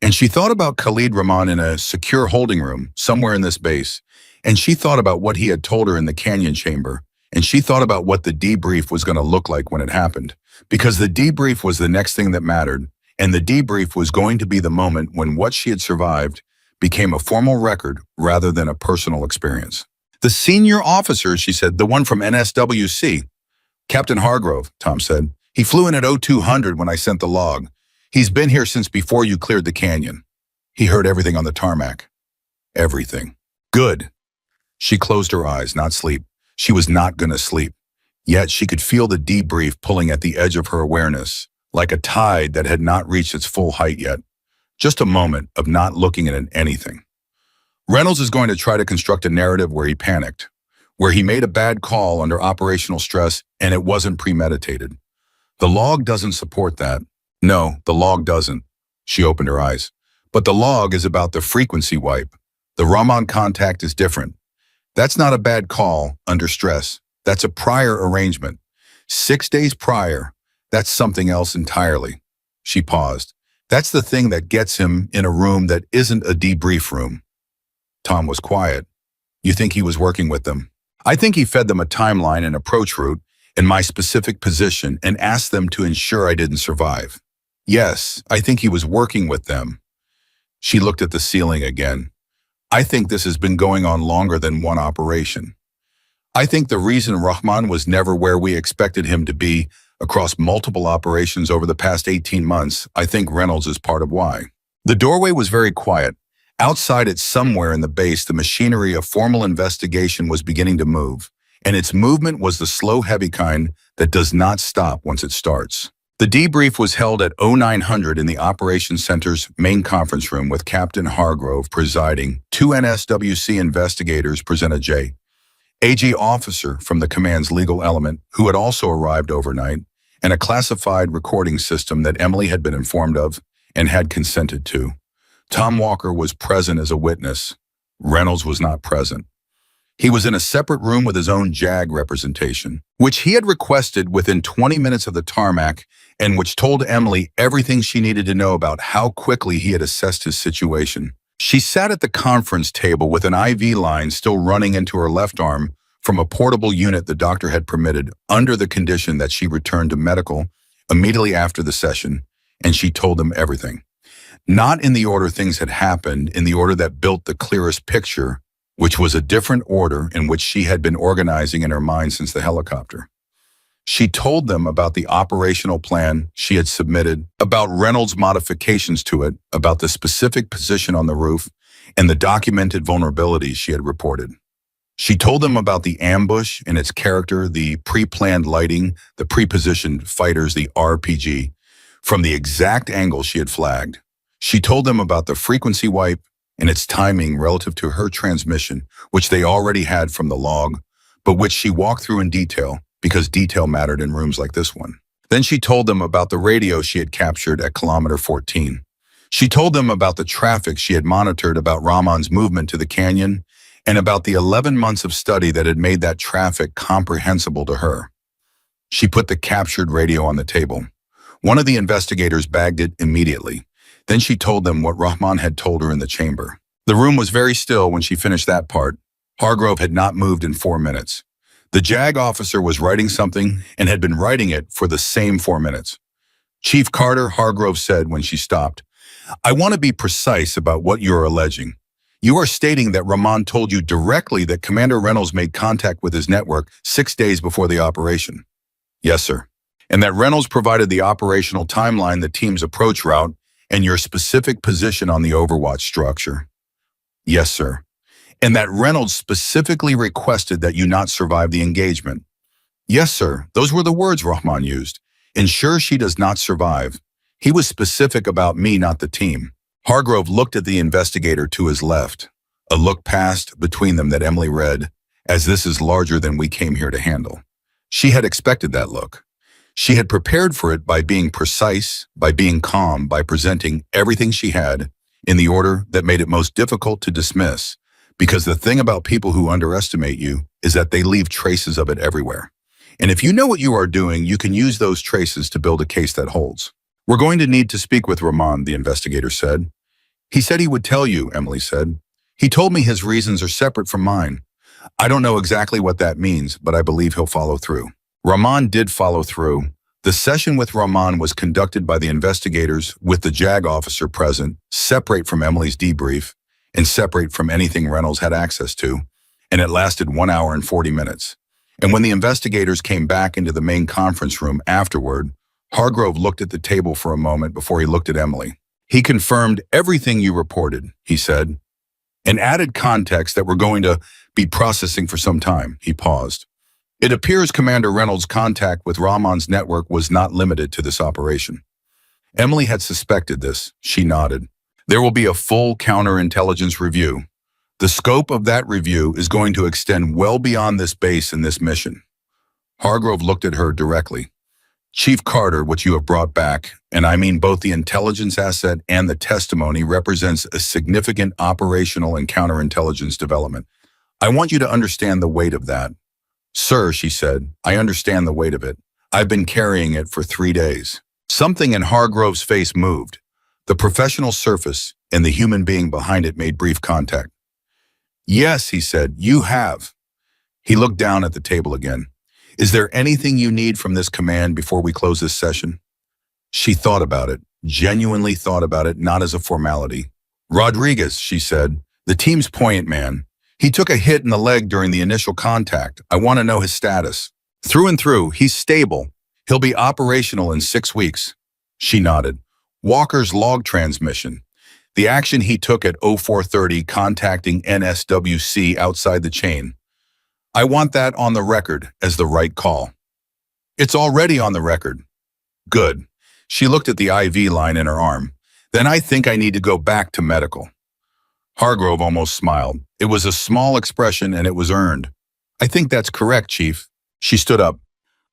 And she thought about Khalid Rahman in a secure holding room somewhere in this base. And she thought about what he had told her in the canyon chamber. And she thought about what the debrief was going to look like when it happened. Because the debrief was the next thing that mattered. And the debrief was going to be the moment when what she had survived became a formal record rather than a personal experience. The senior officer, she said, the one from NSWC. Captain Hargrove, Tom said. He flew in at 0200 when I sent the log. He's been here since before you cleared the canyon. He heard everything on the tarmac. Everything. Good. She closed her eyes, not sleep. She was not going to sleep. Yet she could feel the debrief pulling at the edge of her awareness, like a tide that had not reached its full height yet. Just a moment of not looking at anything. Reynolds is going to try to construct a narrative where he panicked, where he made a bad call under operational stress and it wasn't premeditated. The log doesn't support that. No, the log doesn't. She opened her eyes. But the log is about the frequency wipe. The Rahman contact is different. That's not a bad call under stress. That's a prior arrangement. 6 days prior, that's something else entirely. She paused. That's the thing that gets him in a room that isn't a debrief room. Tom was quiet. You think he was working with them? I think he fed them a timeline and approach route in my specific position and asked them to ensure I didn't survive. Yes, I think he was working with them. She looked at the ceiling again. I think this has been going on longer than one operation. I think the reason Rahman was never where we expected him to be across multiple operations over the past 18 months, I think Reynolds is part of why. The doorway was very quiet. Outside it, somewhere in the base, the machinery of formal investigation was beginning to move, and its movement was the slow, heavy kind that does not stop once it starts. The debrief was held at 0900 in the Operations Center's main conference room with Captain Hargrove presiding. Two NSWC investigators presented J. AG officer from the command's legal element, who had also arrived overnight, and a classified recording system that Emily had been informed of and had consented to. Tom Walker was present as a witness. Reynolds was not present. He was in a separate room with his own JAG representation, which he had requested within 20 minutes of the tarmac and which told Emily everything she needed to know about how quickly he had assessed his situation. She sat at the conference table with an IV line still running into her left arm from a portable unit the doctor had permitted under the condition that she returned to medical immediately after the session, and she told them everything. Not in the order things had happened, in the order that built the clearest picture, which was a different order in which she had been organizing in her mind since the helicopter. She told them about the operational plan she had submitted, about Reynolds' modifications to it, about the specific position on the roof, and the documented vulnerabilities she had reported. She told them about the ambush and its character, the pre-planned lighting, the pre-positioned fighters, the RPG, from the exact angle she had flagged. She told them about the frequency wipe and its timing relative to her transmission, which they already had from the log, but which she walked through in detail because detail mattered in rooms like this one. Then she told them about the radio she had captured at kilometer 14. She told them about the traffic she had monitored about Rahman's movement to the canyon and about the 11 months of study that had made that traffic comprehensible to her. She put the captured radio on the table. One of the investigators bagged it immediately. Then she told them what Rahman had told her in the chamber. The room was very still when she finished that part. Hargrove had not moved in 4 minutes. The JAG officer was writing something and had been writing it for the same 4 minutes. Chief Carter, Hargrove said when she stopped, "I want to be precise about what you are alleging. You are stating that Rahman told you directly that Commander Reynolds made contact with his network 6 days before the operation." "Yes, sir." "And that Reynolds provided the operational timeline, the team's approach route, and your specific position on the Overwatch structure?" "Yes, sir." "And that Reynolds specifically requested that you not survive the engagement?" "Yes, sir. Those were the words Rahman used. Ensure she does not survive. He was specific about me, not the team." Hargrove looked at the investigator to his left. A look passed between them that Emily read, as this is larger than we came here to handle. She had expected that look. She had prepared for it by being precise, by being calm, by presenting everything she had in the order that made it most difficult to dismiss, because the thing about people who underestimate you is that they leave traces of it everywhere. And if you know what you are doing, you can use those traces to build a case that holds. "We're going to need to speak with Rahman," the investigator said. "He said he would tell you," Emily said. "He told me his reasons are separate from mine. I don't know exactly what that means, but I believe he'll follow through." Rahman did follow through. The session with Rahman was conducted by the investigators with the JAG officer present, separate from Emily's debrief, and separate from anything Reynolds had access to, and it lasted 1 hour and 40 minutes. And when the investigators came back into the main conference room afterward, Hargrove looked at the table for a moment before he looked at Emily. "He confirmed everything you reported," he said, "and added context that we're going to be processing for some time." He paused. "It appears Commander Reynolds' contact with Rahman's network was not limited to this operation." Emily had suspected this. She nodded. "There will be a full counterintelligence review. The scope of that review is going to extend well beyond this base and this mission." Hargrove looked at her directly. "Chief Carter, what you have brought back, and I mean both the intelligence asset and the testimony, represents a significant operational and counterintelligence development. I want you to understand the weight of that." "Sir," she said, "I understand the weight of it. I've been carrying it for 3 days." Something in Hargrove's face moved. The professional surface and the human being behind it made brief contact. Yes, he said, you have. He looked down at the table again. Is there anything you need from this command before we close this session? She thought about it, genuinely thought about it, not as a formality. Rodriguez, she said, the team's point man. He took a hit in the leg during the initial contact. I want to know his status. Through and through, he's stable. He'll be operational in 6 weeks. She nodded. Walker's log transmission. The action he took at 0430 contacting NSWC outside the chain. I want that on the record as the right call. It's already on the record. Good. She looked at the IV line in her arm. Then I think I need to go back to medical. Hargrove almost smiled. It was a small expression and it was earned. I think that's correct, Chief. She stood up.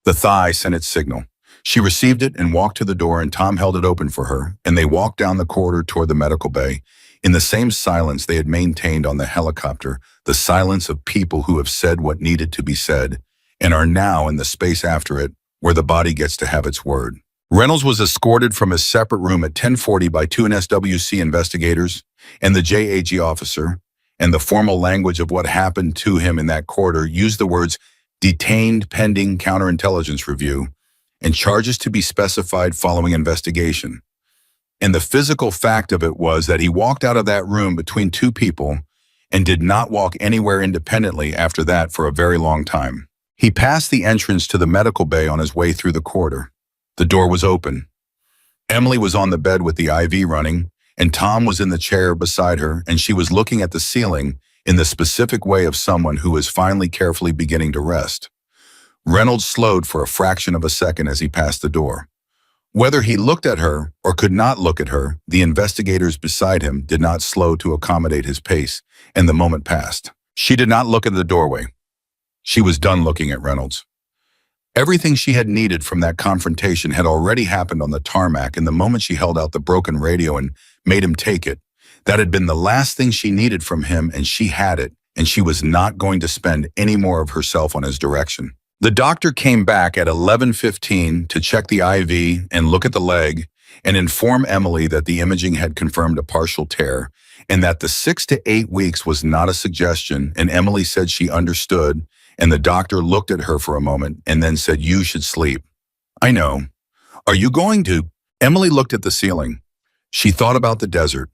The thigh sent its signal. She received it and walked to the door, and Tom held it open for her, and they walked down the corridor toward the medical bay, in the same silence they had maintained on the helicopter, the silence of people who have said what needed to be said, and are now in the space after it, where the body gets to have its word. Reynolds was escorted from his separate room at 10:40 by 2 NSWC investigators and the JAG officer, and the formal language of what happened to him in that corridor used the words detained pending counterintelligence review and charges to be specified following investigation. And the physical fact of it was that he walked out of that room between 2 people and did not walk anywhere independently after that for a very long time. He passed the entrance to the medical bay on his way through the corridor. The door was open. Emily was on the bed with the IV running, and Tom was in the chair beside her, and she was looking at the ceiling in the specific way of someone who is finally carefully beginning to rest. Reynolds slowed for a fraction of a second as he passed the door. Whether he looked at her or could not look at her, the investigators beside him did not slow to accommodate his pace, and the moment passed. She did not look at the doorway. She was done looking at Reynolds. Everything she had needed from that confrontation had already happened on the tarmac in the moment she held out the broken radio and made him take it. That had been the last thing she needed from him, and she had it, and she was not going to spend any more of herself on his direction. The doctor came back at 11:15 to check the IV and look at the leg and inform Emily that the imaging had confirmed a partial tear and that the 6 to 8 weeks was not a suggestion, and Emily said she understood, and the doctor looked at her for a moment and then said, "You should sleep." "I know. Are you going to?" Emily looked at the ceiling. She thought about the desert.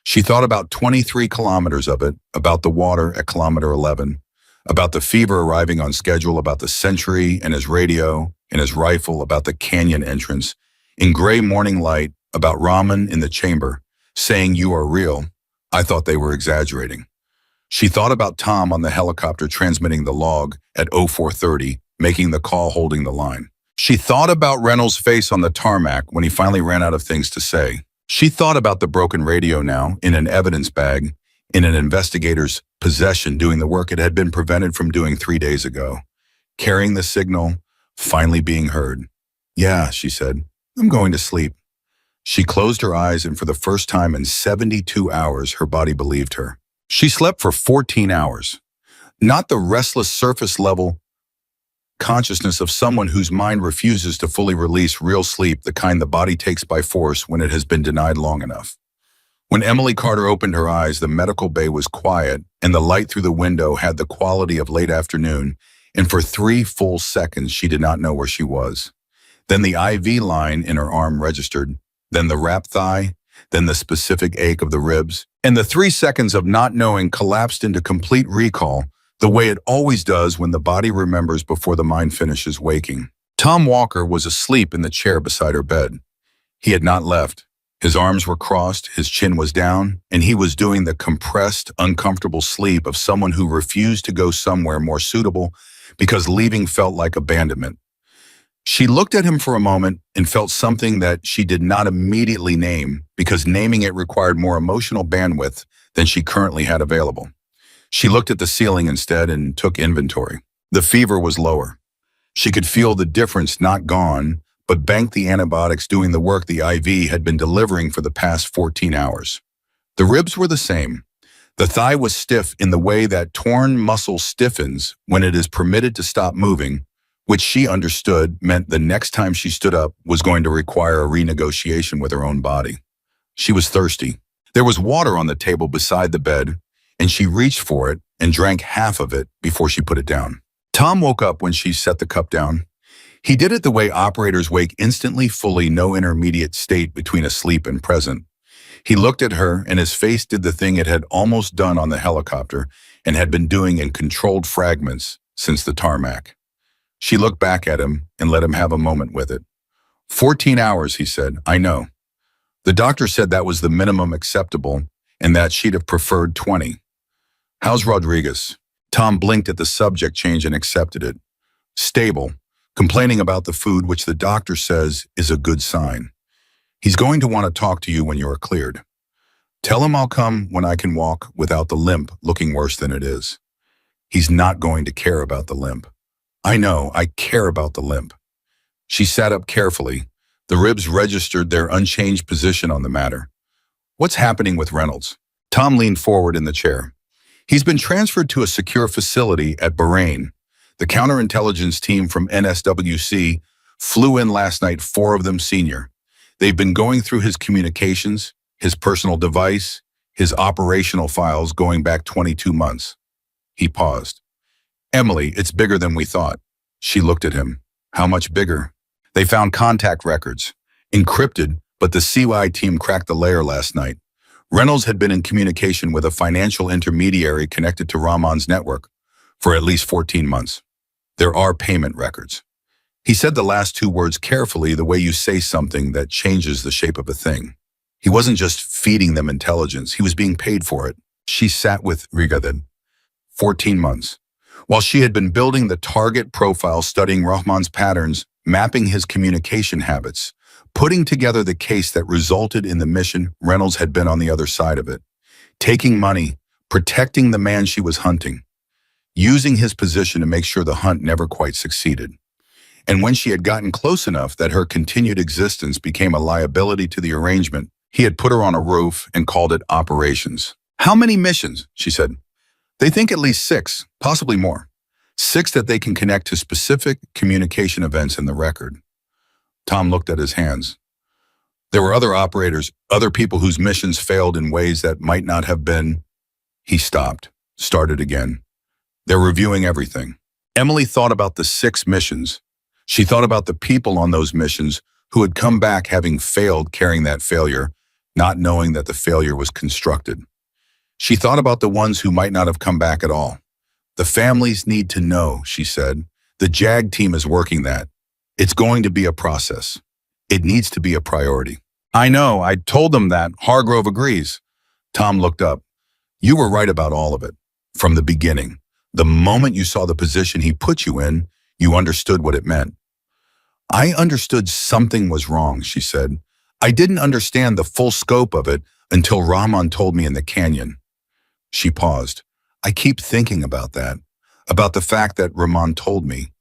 She thought about 23 kilometers of it, about the water at kilometer 11, about the fever arriving on schedule, about the sentry and his radio and his rifle, about the canyon entrance, in gray morning light, about Rahman in the chamber, saying, "You are real." I thought they were exaggerating. She thought about Tom on the helicopter transmitting the log at 0430, making the call, holding the line. She thought about Reynolds' face on the tarmac when he finally ran out of things to say. She thought about the broken radio now, in an evidence bag, in an investigator's possession, doing the work it had been prevented from doing 3 days ago. Carrying the signal, finally being heard. "Yeah," she said, "I'm going to sleep." She closed her eyes, and for the first time in 72 hours, her body believed her. She slept for 14 hours. Not the restless surface-level consciousness of someone whose mind refuses to fully release real sleep, the kind the body takes by force when it has been denied long enough. When Emily Carter opened her eyes, the medical bay was quiet, and the light through the window had the quality of late afternoon, and for 3 full seconds she did not know where she was. Then the IV line in her arm registered, then the wrapped thigh, then the specific ache of the ribs, and the 3 seconds of not knowing collapsed into complete recall, the way it always does when the body remembers before the mind finishes waking. Tom Walker was asleep in the chair beside her bed. He had not left. His arms were crossed, his chin was down, and he was doing the compressed, uncomfortable sleep of someone who refused to go somewhere more suitable because leaving felt like abandonment. She looked at him for a moment and felt something that she did not immediately name because naming it required more emotional bandwidth than she currently had available. She looked at the ceiling instead and took inventory. The fever was lower. She could feel the difference not gone, but banked the antibiotics doing the work the IV had been delivering for the past 14 hours. The ribs were the same. The thigh was stiff in the way that torn muscle stiffens when it is permitted to stop moving, which she understood meant the next time she stood up was going to require a renegotiation with her own body. She was thirsty. There was water on the table beside the bed. and she reached for it and drank half of it before she put it down. Tom woke up when she set the cup down. He did it the way operators wake instantly, fully, no intermediate state between asleep and present. He looked at her, and his face did the thing it had almost done on the helicopter and had been doing in controlled fragments since the tarmac. She looked back at him and let him have a moment with it. 14 hours, he said. I know. The doctor said that was the minimum acceptable and that she'd have preferred 20. How's Rodriguez? Tom blinked at the subject change and accepted it. Stable, complaining about the food, which the doctor says is a good sign. He's going to want to talk to you when you are cleared. Tell him I'll come when I can walk without the limp looking worse than it is. He's not going to care about the limp. I know, I care about the limp. She sat up carefully. The ribs registered their unchanged position on the matter. What's happening with Reynolds? Tom leaned forward in the chair. He's been transferred to a secure facility at Bahrain. The counterintelligence team from NSWC flew in last night, 4 of them senior. They've been going through his communications, his personal device, his operational files going back 22 months. He paused. Emily, it's bigger than we thought. She looked at him. How much bigger? They found contact records, encrypted, but the CY team cracked the layer last night. Reynolds had been in communication with a financial intermediary connected to Rahman's network for at least 14 months. There are payment records. He said the last 2 words carefully, the way you say something that changes the shape of a thing. He wasn't just feeding them intelligence, he was being paid for it. She sat with Riga then. 14 months. While she had been building the target profile, studying Rahman's patterns, mapping his communication habits, putting together the case that resulted in the mission, Reynolds had been on the other side of it. Taking money, protecting the man she was hunting, using his position to make sure the hunt never quite succeeded. And when she had gotten close enough that her continued existence became a liability to the arrangement, he had put her on a roof and called it operations. How many missions? She said. They think at least 6, possibly more. 6 that they can connect to specific communication events in the record. Tom looked at his hands. There were other operators, other people whose missions failed in ways that might not have been. He stopped, started again. They're reviewing everything. Emily thought about the 6 missions. She thought about the people on those missions who had come back having failed, carrying that failure, not knowing that the failure was constructed. She thought about the ones who might not have come back at all. The families need to know, she said. The JAG team is working that. It's going to be a process. It needs to be a priority. I know, I told them that. Hargrove agrees. Tom looked up. You were right about all of it. From the beginning. The moment you saw the position he put you in, you understood what it meant. I understood something was wrong, she said. I didn't understand the full scope of it until Rahman told me in the canyon. She paused. I keep thinking about that, about the fact that Rahman told me.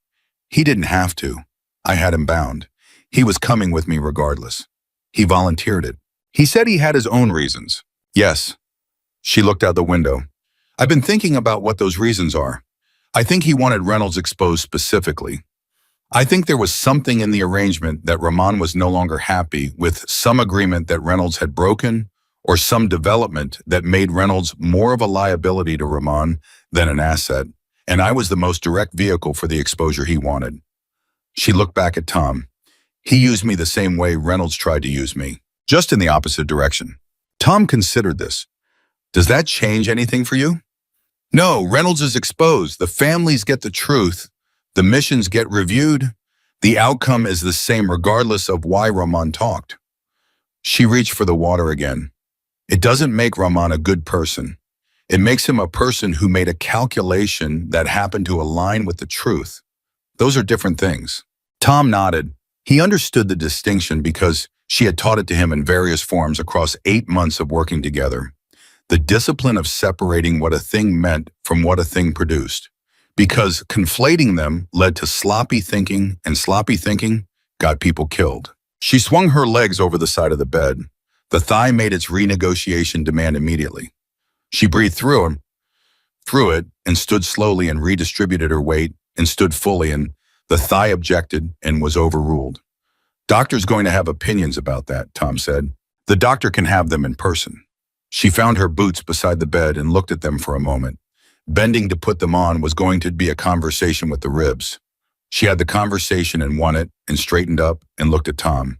He didn't have to. I had him bound. He was coming with me regardless. He volunteered it. He said he had his own reasons. Yes. She looked out the window. I've been thinking about what those reasons are. I think he wanted Reynolds exposed specifically. I think there was something in the arrangement that Rahman was no longer happy with, some agreement that Reynolds had broken, or some development that made Reynolds more of a liability to Rahman than an asset, and I was the most direct vehicle for the exposure he wanted. She looked back at Tom. He used me the same way Reynolds tried to use me, just in the opposite direction. Tom considered this. Does that change anything for you? No, Reynolds is exposed. The families get the truth. The missions get reviewed. The outcome is the same regardless of why Rahman talked. She reached for the water again. It doesn't make Rahman a good person. It makes him a person who made a calculation that happened to align with the truth. Those are different things. Tom nodded. He understood the distinction because she had taught it to him in various forms across 8 months of working together. The discipline of separating what a thing meant from what a thing produced. Because conflating them led to sloppy thinking, and sloppy thinking got people killed. She swung her legs over the side of the bed. The thigh made its renegotiation demand immediately. She breathed through it, and stood slowly and redistributed her weight and stood fully, and the thigh objected and was overruled. Doctor's going to have opinions about that, Tom said. The doctor can have them in person. She found her boots beside the bed and looked at them for a moment. Bending to put them on was going to be a conversation with the ribs. She had the conversation and won it, and straightened up and looked at Tom.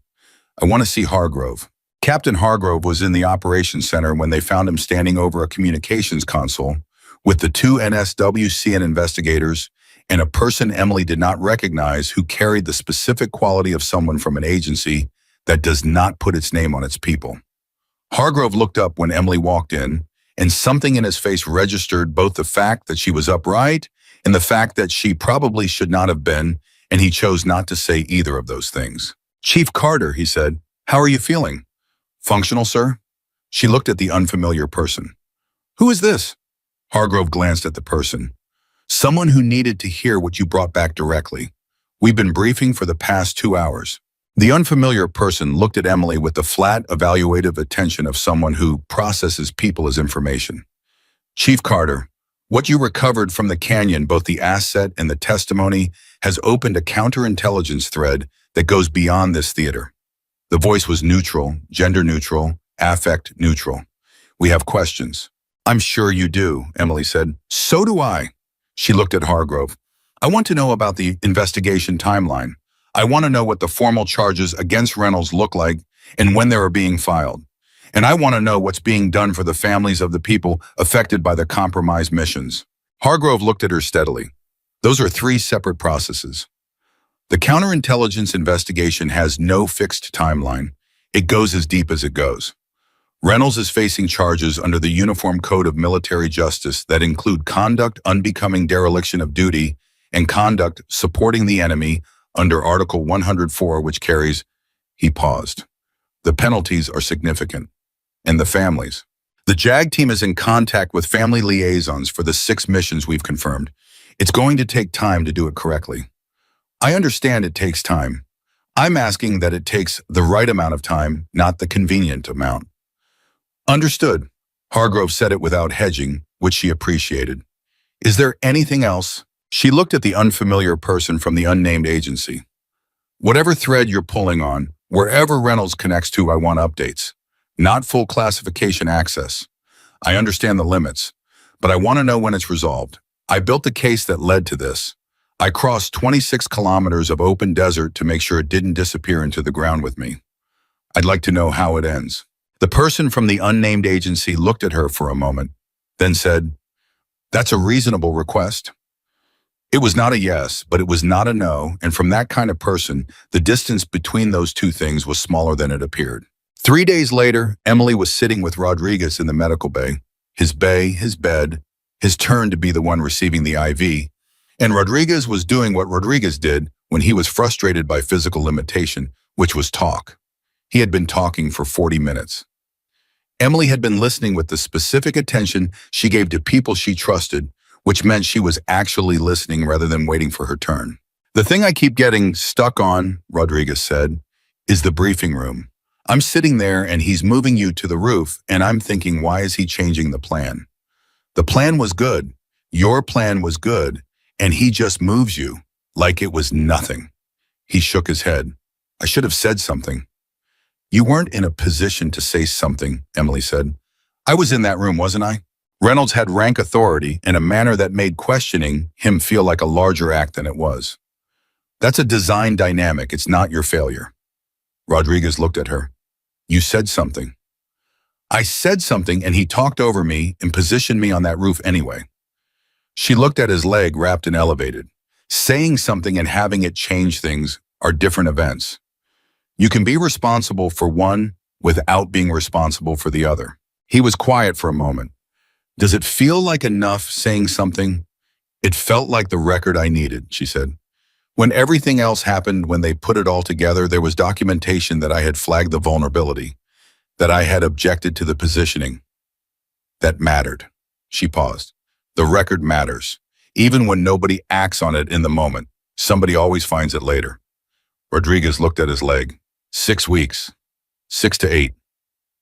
I want to see Hargrove. Captain Hargrove was in the operations center when they found him standing over a communications console with the two NSWCN investigators and a person Emily did not recognize who carried the specific quality of someone from an agency that does not put its name on its people. Hargrove looked up when Emily walked in, and something in his face registered both the fact that she was upright and the fact that she probably should not have been, and he chose not to say either of those things. "Chief Carter," he said, "how are you feeling?" "Functional, sir?" She looked at the unfamiliar person. "Who is this?" Hargrove glanced at the person. "Someone who needed to hear what you brought back directly. We've been briefing for the past 2 hours." The unfamiliar person looked at Emily with the flat, evaluative attention of someone who processes people as information. "Chief Carter, what you recovered from the canyon, both the asset and the testimony, has opened a counterintelligence thread that goes beyond this theater." The voice was neutral, gender neutral, affect neutral. "We have questions." "I'm sure you do," Emily said. "So do I." She looked at Hargrove. "I want to know about the investigation timeline. I want to know what the formal charges against Reynolds look like and when they are being filed. And I want to know what's being done for the families of the people affected by the compromised missions." Hargrove looked at her steadily. "Those are 3 separate processes. The counterintelligence investigation has no fixed timeline. It goes as deep as it goes. Reynolds is facing charges under the Uniform Code of Military Justice that include conduct unbecoming dereliction of duty and conduct supporting the enemy under Article 104, which carries—" He paused. "The penalties are significant. And the families. The JAG team is in contact with family liaisons for the 6 missions we've confirmed. It's going to take time to do it correctly. I understand it takes time. I'm asking that it takes the right amount of time, not the convenient amount." "Understood." Hargrove said it without hedging, which she appreciated. "Is there anything else?" She looked at the unfamiliar person from the unnamed agency. "Whatever thread you're pulling on, wherever Reynolds connects to, I want updates. Not full classification access. I understand the limits, but I want to know when it's resolved. I built the case that led to this. I crossed 26 kilometers of open desert to make sure it didn't disappear into the ground with me. I'd like to know how it ends." The person from the unnamed agency looked at her for a moment, then said, "That's a reasonable request." It was not a yes, but it was not a no, and from that kind of person, the distance between those two things was smaller than it appeared. 3 days later, Emily was sitting with Rodriguez in the medical bay, his bed, his turn to be the one receiving the IV, and Rodriguez was doing what Rodriguez did when he was frustrated by physical limitation, which was talk. He had been talking for 40 minutes. Emily had been listening with the specific attention she gave to people she trusted, which meant she was actually listening rather than waiting for her turn. "The thing I keep getting stuck on," Rodriguez said, "is the briefing room. I'm sitting there and he's moving you to the roof, and I'm thinking, why is he changing the plan? The plan was good. Your plan was good, and he just moves you like it was nothing." He shook his head. "I should have said something." "You weren't in a position to say something," Emily said. "I was in that room, wasn't I?" Reynolds had rank authority in a manner that made questioning him feel like a larger act than it was. "That's a design dynamic. It's not your failure." Rodriguez looked at her. "You said something." "I said something and he talked over me and positioned me on that roof anyway." She looked at his leg wrapped and elevated. Saying something and having it change things are different events. You can be responsible for one without being responsible for the other. He was quiet for a moment. "Does it feel like enough saying something?" "It felt like the record I needed," she said. "When everything else happened, when they put it all together, there was documentation that I had flagged the vulnerability, that I had objected to the positioning. That mattered." She paused. "The record matters. Even when nobody acts on it in the moment, somebody always finds it later." Rodriguez looked at his leg. 6 weeks. 6 to 8.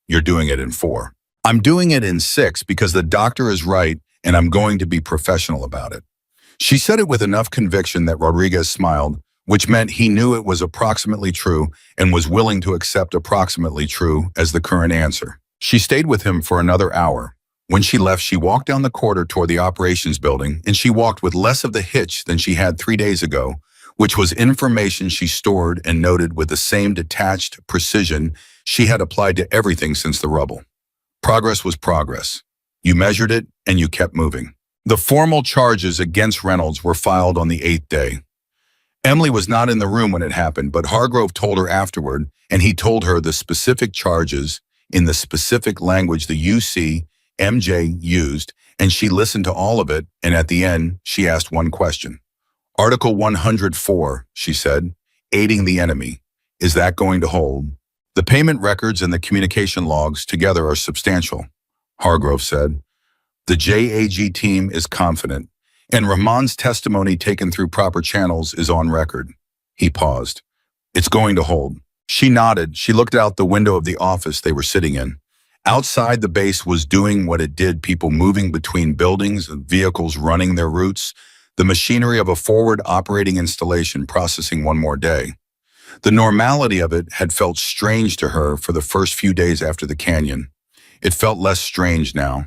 You're doing it in 4. "I'm doing it in 6 because the doctor is right and I'm going to be professional about it." She said it with enough conviction that Rodriguez smiled, which meant he knew it was approximately true and was willing to accept approximately true as the current answer. She stayed with him for another hour. When she left, she walked down the corridor toward the operations building, and she walked with less of the hitch than she had 3 days ago, which was information she stored and noted with the same detached precision she had applied to everything since the rubble. Progress was progress. You measured it, and you kept moving. The formal charges against Reynolds were filed on the 8th day. Emily was not in the room when it happened, but Hargrove told her afterward, and he told her the specific charges in the specific language the UCMJ used, and she listened to all of it, and at the end, she asked one question. Article 104, she said, aiding the enemy. Is that going to hold? The payment records and the communication logs together are substantial, Hargrove said. The JAG team is confident, and Rahman's testimony taken through proper channels is on record. He paused. It's going to hold. She nodded. She looked out the window of the office they were sitting in. Outside, the base was doing what it did, people moving between buildings, vehicles running their routes, the machinery of a forward operating installation processing one more day. The normality of it had felt strange to her for the first few days after the canyon. It felt less strange now.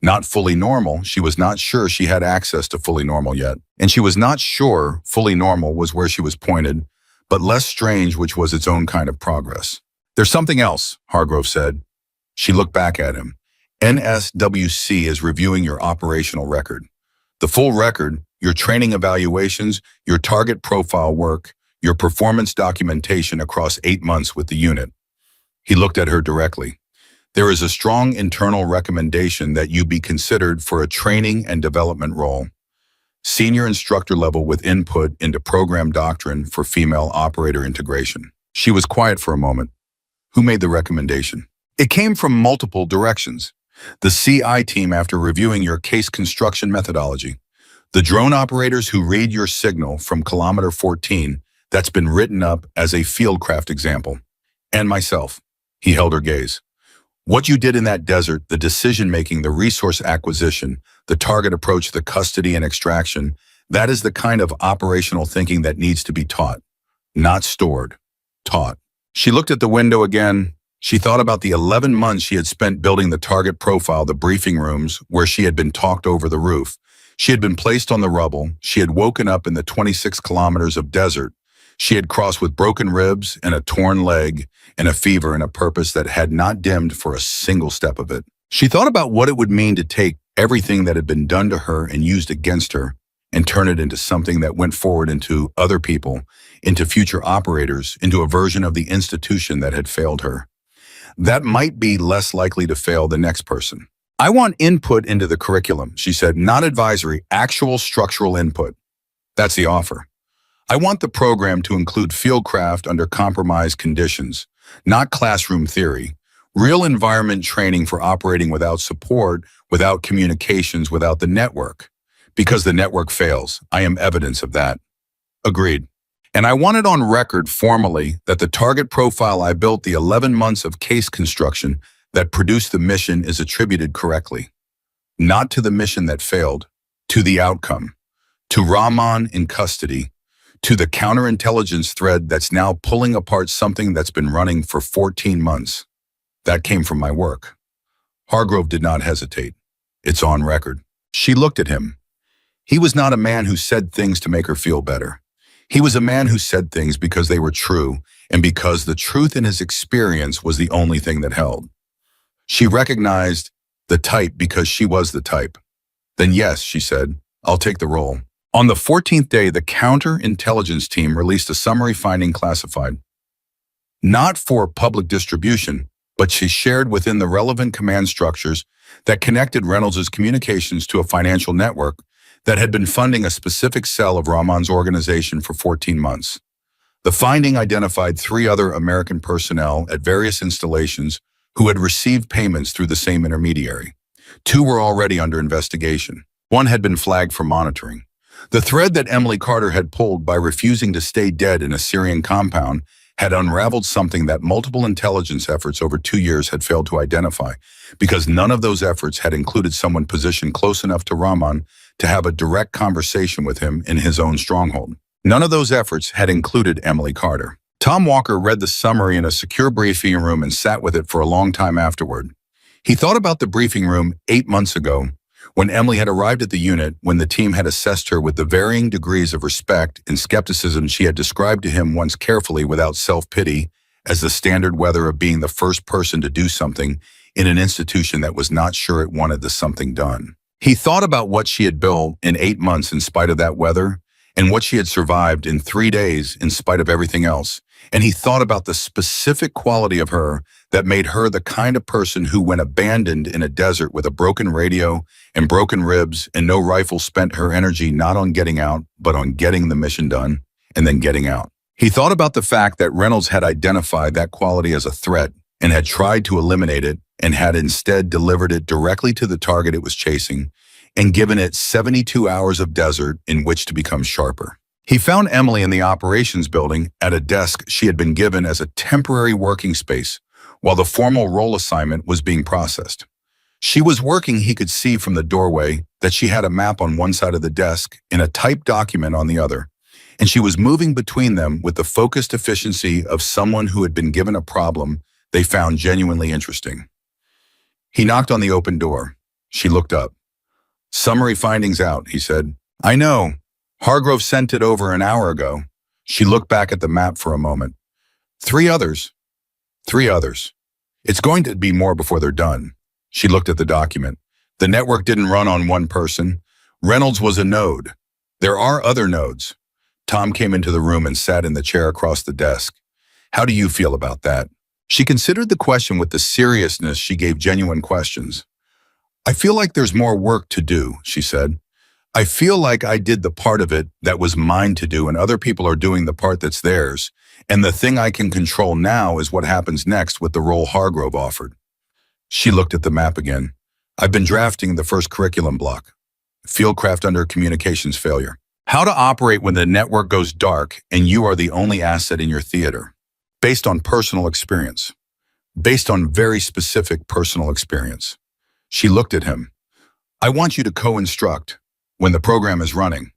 Not fully normal, she was not sure she had access to fully normal yet. And she was not sure fully normal was where she was pointed, but less strange, which was its own kind of progress. There's something else, Hargrove said. She looked back at him. NSWC is reviewing your operational record. The full record, your training evaluations, your target profile work, your performance documentation across 8 months with the unit. He looked at her directly. There is a strong internal recommendation that you be considered for a training and development role. Senior instructor level with input into program doctrine for female operator integration. She was quiet for a moment. Who made the recommendation? It came from multiple directions. The CI team after reviewing your case construction methodology. The drone operators who read your signal from kilometer 14 that's been written up as a fieldcraft example. And myself. He held her gaze. What you did in that desert, the decision-making, the resource acquisition, the target approach, the custody and extraction, that is the kind of operational thinking that needs to be taught. Not stored. Taught. She looked at the window again. She thought about the 11 months she had spent building the target profile, the briefing rooms, where she had been talked over the roof. She had been placed on the rubble. She had woken up in the 26 kilometers of desert. She had crossed with broken ribs and a torn leg and a fever and a purpose that had not dimmed for a single step of it. She thought about what it would mean to take everything that had been done to her and used against her and turn it into something that went forward into other people, into future operators, into a version of the institution that had failed her. That might be less likely to fail the next person. I want input into the curriculum, she said, not advisory, actual structural input. That's the offer. I want the program to include fieldcraft under compromised conditions, not classroom theory, real environment training for operating without support, without communications, without the network. Because the network fails, I am evidence of that. Agreed. And I want it on record formally that the target profile I built, the 11 months of case construction that produced the mission, is attributed correctly. Not to the mission that failed, to the outcome, to Rahman in custody, to the counterintelligence thread that's now pulling apart something that's been running for 14 months. That came from my work. Hargrove did not hesitate. It's on record. She looked at him. He was not a man who said things to make her feel better. He was a man who said things because they were true and because the truth in his experience was the only thing that held. She recognized the type because she was the type. Then yes, she said, I'll take the role. On the 14th day, the counterintelligence team released a summary finding classified. Not for public distribution, but she shared within the relevant command structures that connected Reynolds' communications to a financial network that had been funding a specific cell of Rahman's organization for 14 months. The finding identified 3 other American personnel at various installations who had received payments through the same intermediary. 2 were already under investigation. 1 had been flagged for monitoring. The thread that Emily Carter had pulled by refusing to stay dead in a Syrian compound had unraveled something that multiple intelligence efforts over 2 years had failed to identify, because none of those efforts had included someone positioned close enough to Rahman to have a direct conversation with him in his own stronghold. None of those efforts had included Emily Carter. Tom Walker read the summary in a secure briefing room and sat with it for a long time afterward. He thought about the briefing room 8 months ago, when Emily had arrived at the unit, when the team had assessed her with the varying degrees of respect and skepticism she had described to him once carefully without self-pity as the standard weather of being the first person to do something in an institution that was not sure it wanted the something done. He thought about what she had built in 8 months in spite of that weather, and what she had survived in 3 days in spite of everything else. And he thought about the specific quality of her that made her the kind of person who, when abandoned in a desert with a broken radio and broken ribs and no rifle, spent her energy not on getting out, but on getting the mission done and then getting out. He thought about the fact that Reynolds had identified that quality as a threat and had tried to eliminate it, and had instead delivered it directly to the target it was chasing and given it 72 hours of desert in which to become sharper. He found Emily in the operations building at a desk she had been given as a temporary working space while the formal role assignment was being processed. She was working. He could see from the doorway that she had a map on one side of the desk and a typed document on the other, and she was moving between them with the focused efficiency of someone who had been given a problem they found genuinely interesting. He knocked on the open door. She looked up. "Summary findings out," he said. "I know. Hargrove sent it over an hour ago." She looked back at the map for a moment. Three others. It's going to be more before they're done." She looked at the document. The network didn't run on one person. Reynolds was a node. There are other nodes. Tom came into the room and sat in the chair across the desk. "How do you feel about that?" She considered the question with the seriousness she gave genuine questions. "I feel like there's more work to do," she said. "I feel like I did the part of it that was mine to do, and other people are doing the part that's theirs. And the thing I can control now is what happens next with the role Hargrove offered." She looked at the map again. "I've been drafting the first curriculum block. Fieldcraft under communications failure. How to operate when the network goes dark and you are the only asset in your theater. Based on personal experience. Based on very specific personal experience." She looked at him. "I want you to co-instruct when the program is running."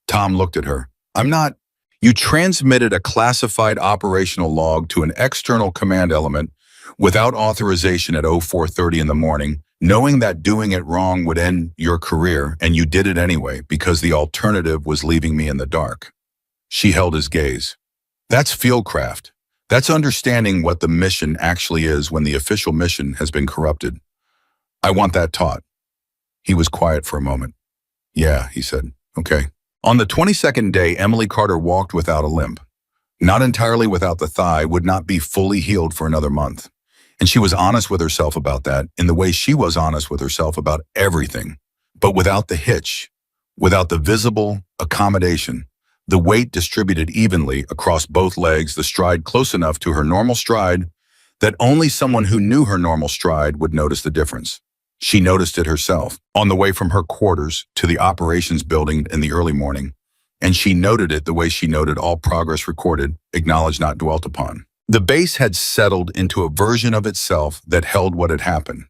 Tom looked at her. "I'm not." "You transmitted a classified operational log to an external command element without authorization at 04:30 in the morning, knowing that doing it wrong would end your career, and you did it anyway because the alternative was leaving me in the dark." She held his gaze. "That's fieldcraft. That's understanding what the mission actually is when the official mission has been corrupted. I want that taught." He was quiet for a moment. "Yeah," he said. "Okay." On the 22nd day, Emily Carter walked without a limp. Not entirely without the thigh, would not be fully healed for another month. And she was honest with herself about that, in the way she was honest with herself about everything. But without the hitch, without the visible accommodation, the weight distributed evenly across both legs, the stride close enough to her normal stride that only someone who knew her normal stride would notice the difference. She noticed it herself on the way from her quarters to the operations building in the early morning, and she noted it the way she noted all progress recorded, acknowledged, not dwelt upon. The base had settled into a version of itself that held what had happened.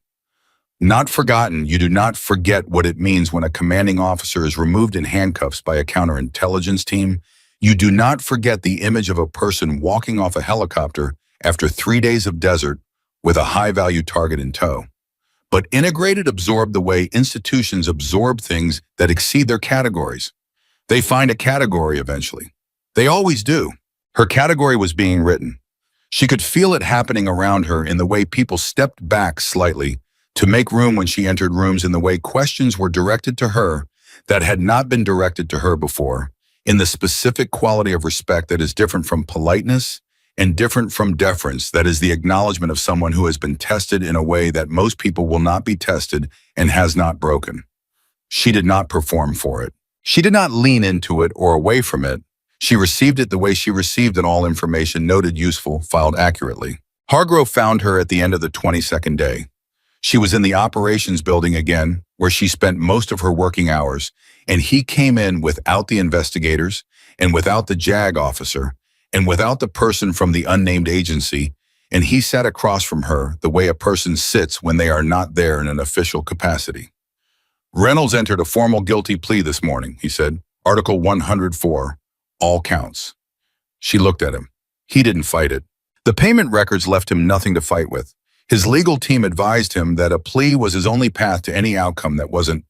Not forgotten. You do not forget what it means when a commanding officer is removed in handcuffs by a counterintelligence team. You do not forget the image of a person walking off a helicopter after 3 days of desert with a high-value target in tow. But integrated absorbed the way institutions absorb things that exceed their categories. They find a category eventually. They always do. Her category was being written. She could feel it happening around her in the way people stepped back slightly to make room when she entered rooms, in the way questions were directed to her that had not been directed to her before, in the specific quality of respect that is different from politeness and different from deference, that is the acknowledgement of someone who has been tested in a way that most people will not be tested and has not broken. She did not perform for it. She did not lean into it or away from it. She received it the way she received it, all information noted useful, filed accurately. Hargrove found her at the end of the 22nd day. She was in the operations building again, where she spent most of her working hours, and he came in without the investigators, and without the JAG officer, and without the person from the unnamed agency, and he sat across from her the way a person sits when they are not there in an official capacity. "Reynolds entered a formal guilty plea this morning," he said. "Article 104, all counts." She looked at him. He didn't fight it. The payment records left him nothing to fight with. His legal team advised him that a plea was his only path to any outcome that wasn't.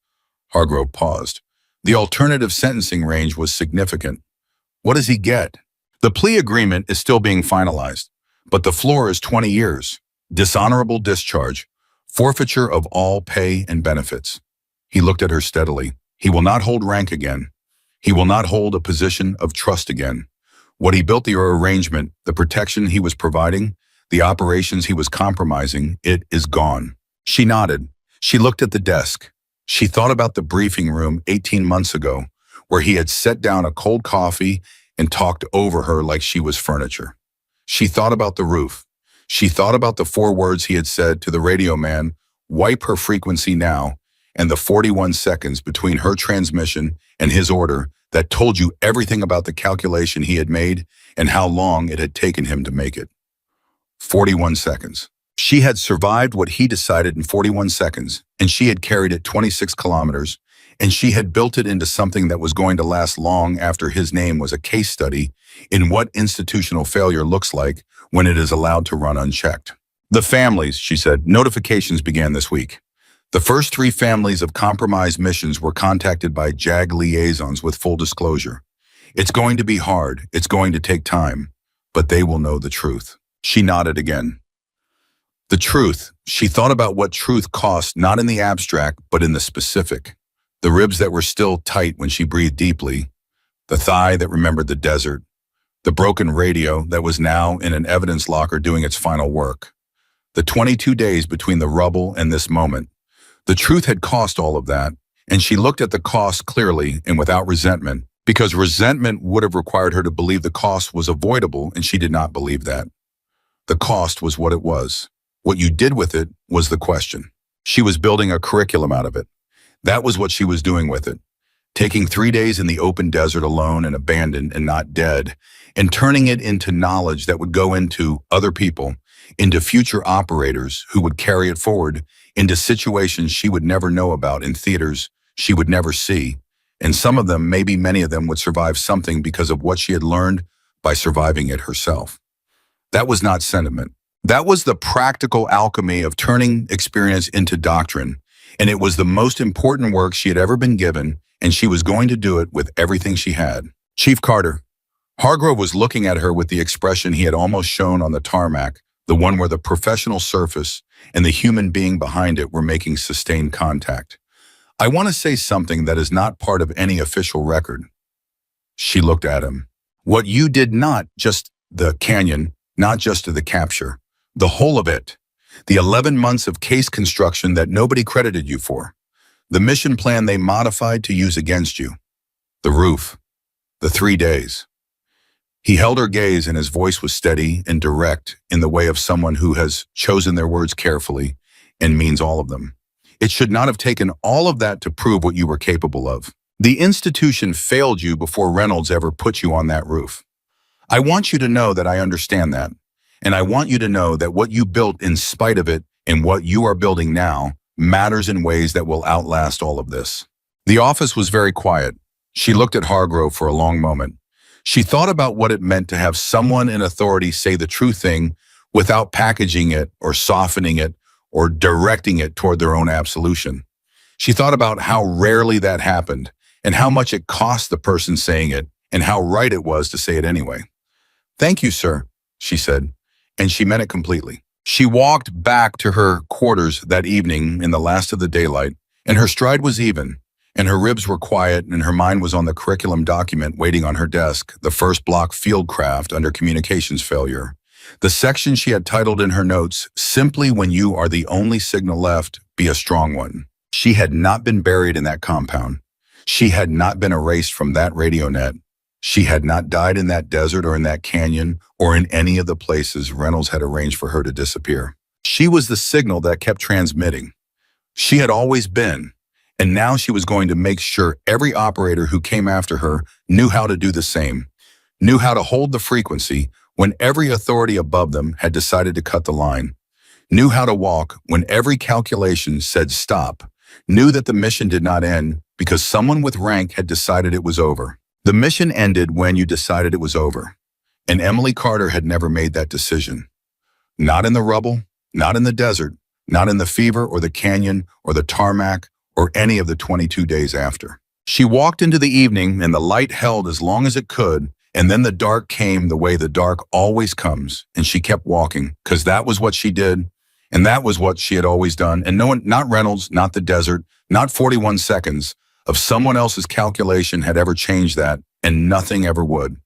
Hargrove paused. The alternative sentencing range was significant. What does he get? The plea agreement is still being finalized, but the floor is 20 years, dishonorable discharge, forfeiture of all pay and benefits. He looked at her steadily. He will not hold rank again. He will not hold a position of trust again. What he built, the arrangement, the protection he was providing, the operations he was compromising, it is gone. She nodded. She looked at the desk. She thought about the briefing room 18 months ago, where he had set down a cold coffee and talked over her like she was furniture. She thought about the roof. She thought about the 4 words he had said to the radio man, "Wipe her frequency now," and the 41 seconds between her transmission and his order that told you everything about the calculation he had made and how long it had taken him to make it. 41 seconds. She had survived what he decided in 41 seconds, and she had carried it 26 kilometers, and she had built it into something that was going to last long after his name was a case study in what institutional failure looks like when it is allowed to run unchecked. The families, she said, notifications began this week. The first 3 families of compromised missions were contacted by JAG liaisons with full disclosure. It's going to be hard, it's going to take time, but they will know the truth. She nodded again. The truth. She thought about what truth cost, not in the abstract, but in the specific. The ribs that were still tight when she breathed deeply, the thigh that remembered the desert, the broken radio that was now in an evidence locker doing its final work. The 22 days between the rubble and this moment. The truth had cost all of that, and she looked at the cost clearly and without resentment, because resentment would have required her to believe the cost was avoidable, and she did not believe that. The cost was what it was. What you did with it was the question. She was building a curriculum out of it. That was what she was doing with it. Taking 3 days in the open desert alone and abandoned and not dead, and turning it into knowledge that would go into other people, into future operators who would carry it forward, into situations she would never know about, in theaters she would never see. And some of them, maybe many of them, would survive something because of what she had learned by surviving it herself. That was not sentiment. That was the practical alchemy of turning experience into doctrine, and it was the most important work she had ever been given, and she was going to do it with everything she had. Chief Carter. Hargrove was looking at her with the expression he had almost shown on the tarmac, the one where the professional surface and the human being behind it were making sustained contact. I want to say something that is not part of any official record. She looked at him. What you did, not just the canyon, not just the capture, the whole of it. The 11 months of case construction that nobody credited you for. The mission plan they modified to use against you. The roof. The 3 days. He held her gaze, and his voice was steady and direct in the way of someone who has chosen their words carefully and means all of them. It should not have taken all of that to prove what you were capable of. The institution failed you before Reynolds ever put you on that roof. I want you to know that I understand that. And I want you to know that what you built in spite of it and what you are building now matters in ways that will outlast all of this. The office was very quiet. She looked at Hargrove for a long moment. She thought about what it meant to have someone in authority say the true thing without packaging it or softening it or directing it toward their own absolution. She thought about how rarely that happened and how much it cost the person saying it and how right it was to say it anyway. "Thank you, sir," she said, and she meant it completely. She walked back to her quarters that evening in the last of the daylight, and her stride was even, and her ribs were quiet, and her mind was on the curriculum document waiting on her desk, the first block fieldcraft under communications failure. The section she had titled in her notes, "Simply when you are the only signal left, be a strong one." She had not been buried in that compound. She had not been erased from that radio net. She had not died in that desert or in that canyon or in any of the places Reynolds had arranged for her to disappear. She was the signal that kept transmitting. She had always been, and now she was going to make sure every operator who came after her knew how to do the same, knew how to hold the frequency when every authority above them had decided to cut the line, knew how to walk when every calculation said stop, knew that the mission did not end because someone with rank had decided it was over. The mission ended when you decided it was over, and Emily Carter had never made that decision. Not in the rubble, Not in the desert, not in the fever or the canyon or the tarmac or any of the 22 days after. She walked into the evening and the light held as long as it could, and then the dark came the way the dark always comes, and she kept walking, because that was what she did, and that was what she had always done, and no one, not Reynolds, not the desert, not 41 seconds of someone else's calculation had ever changed that, and nothing ever would.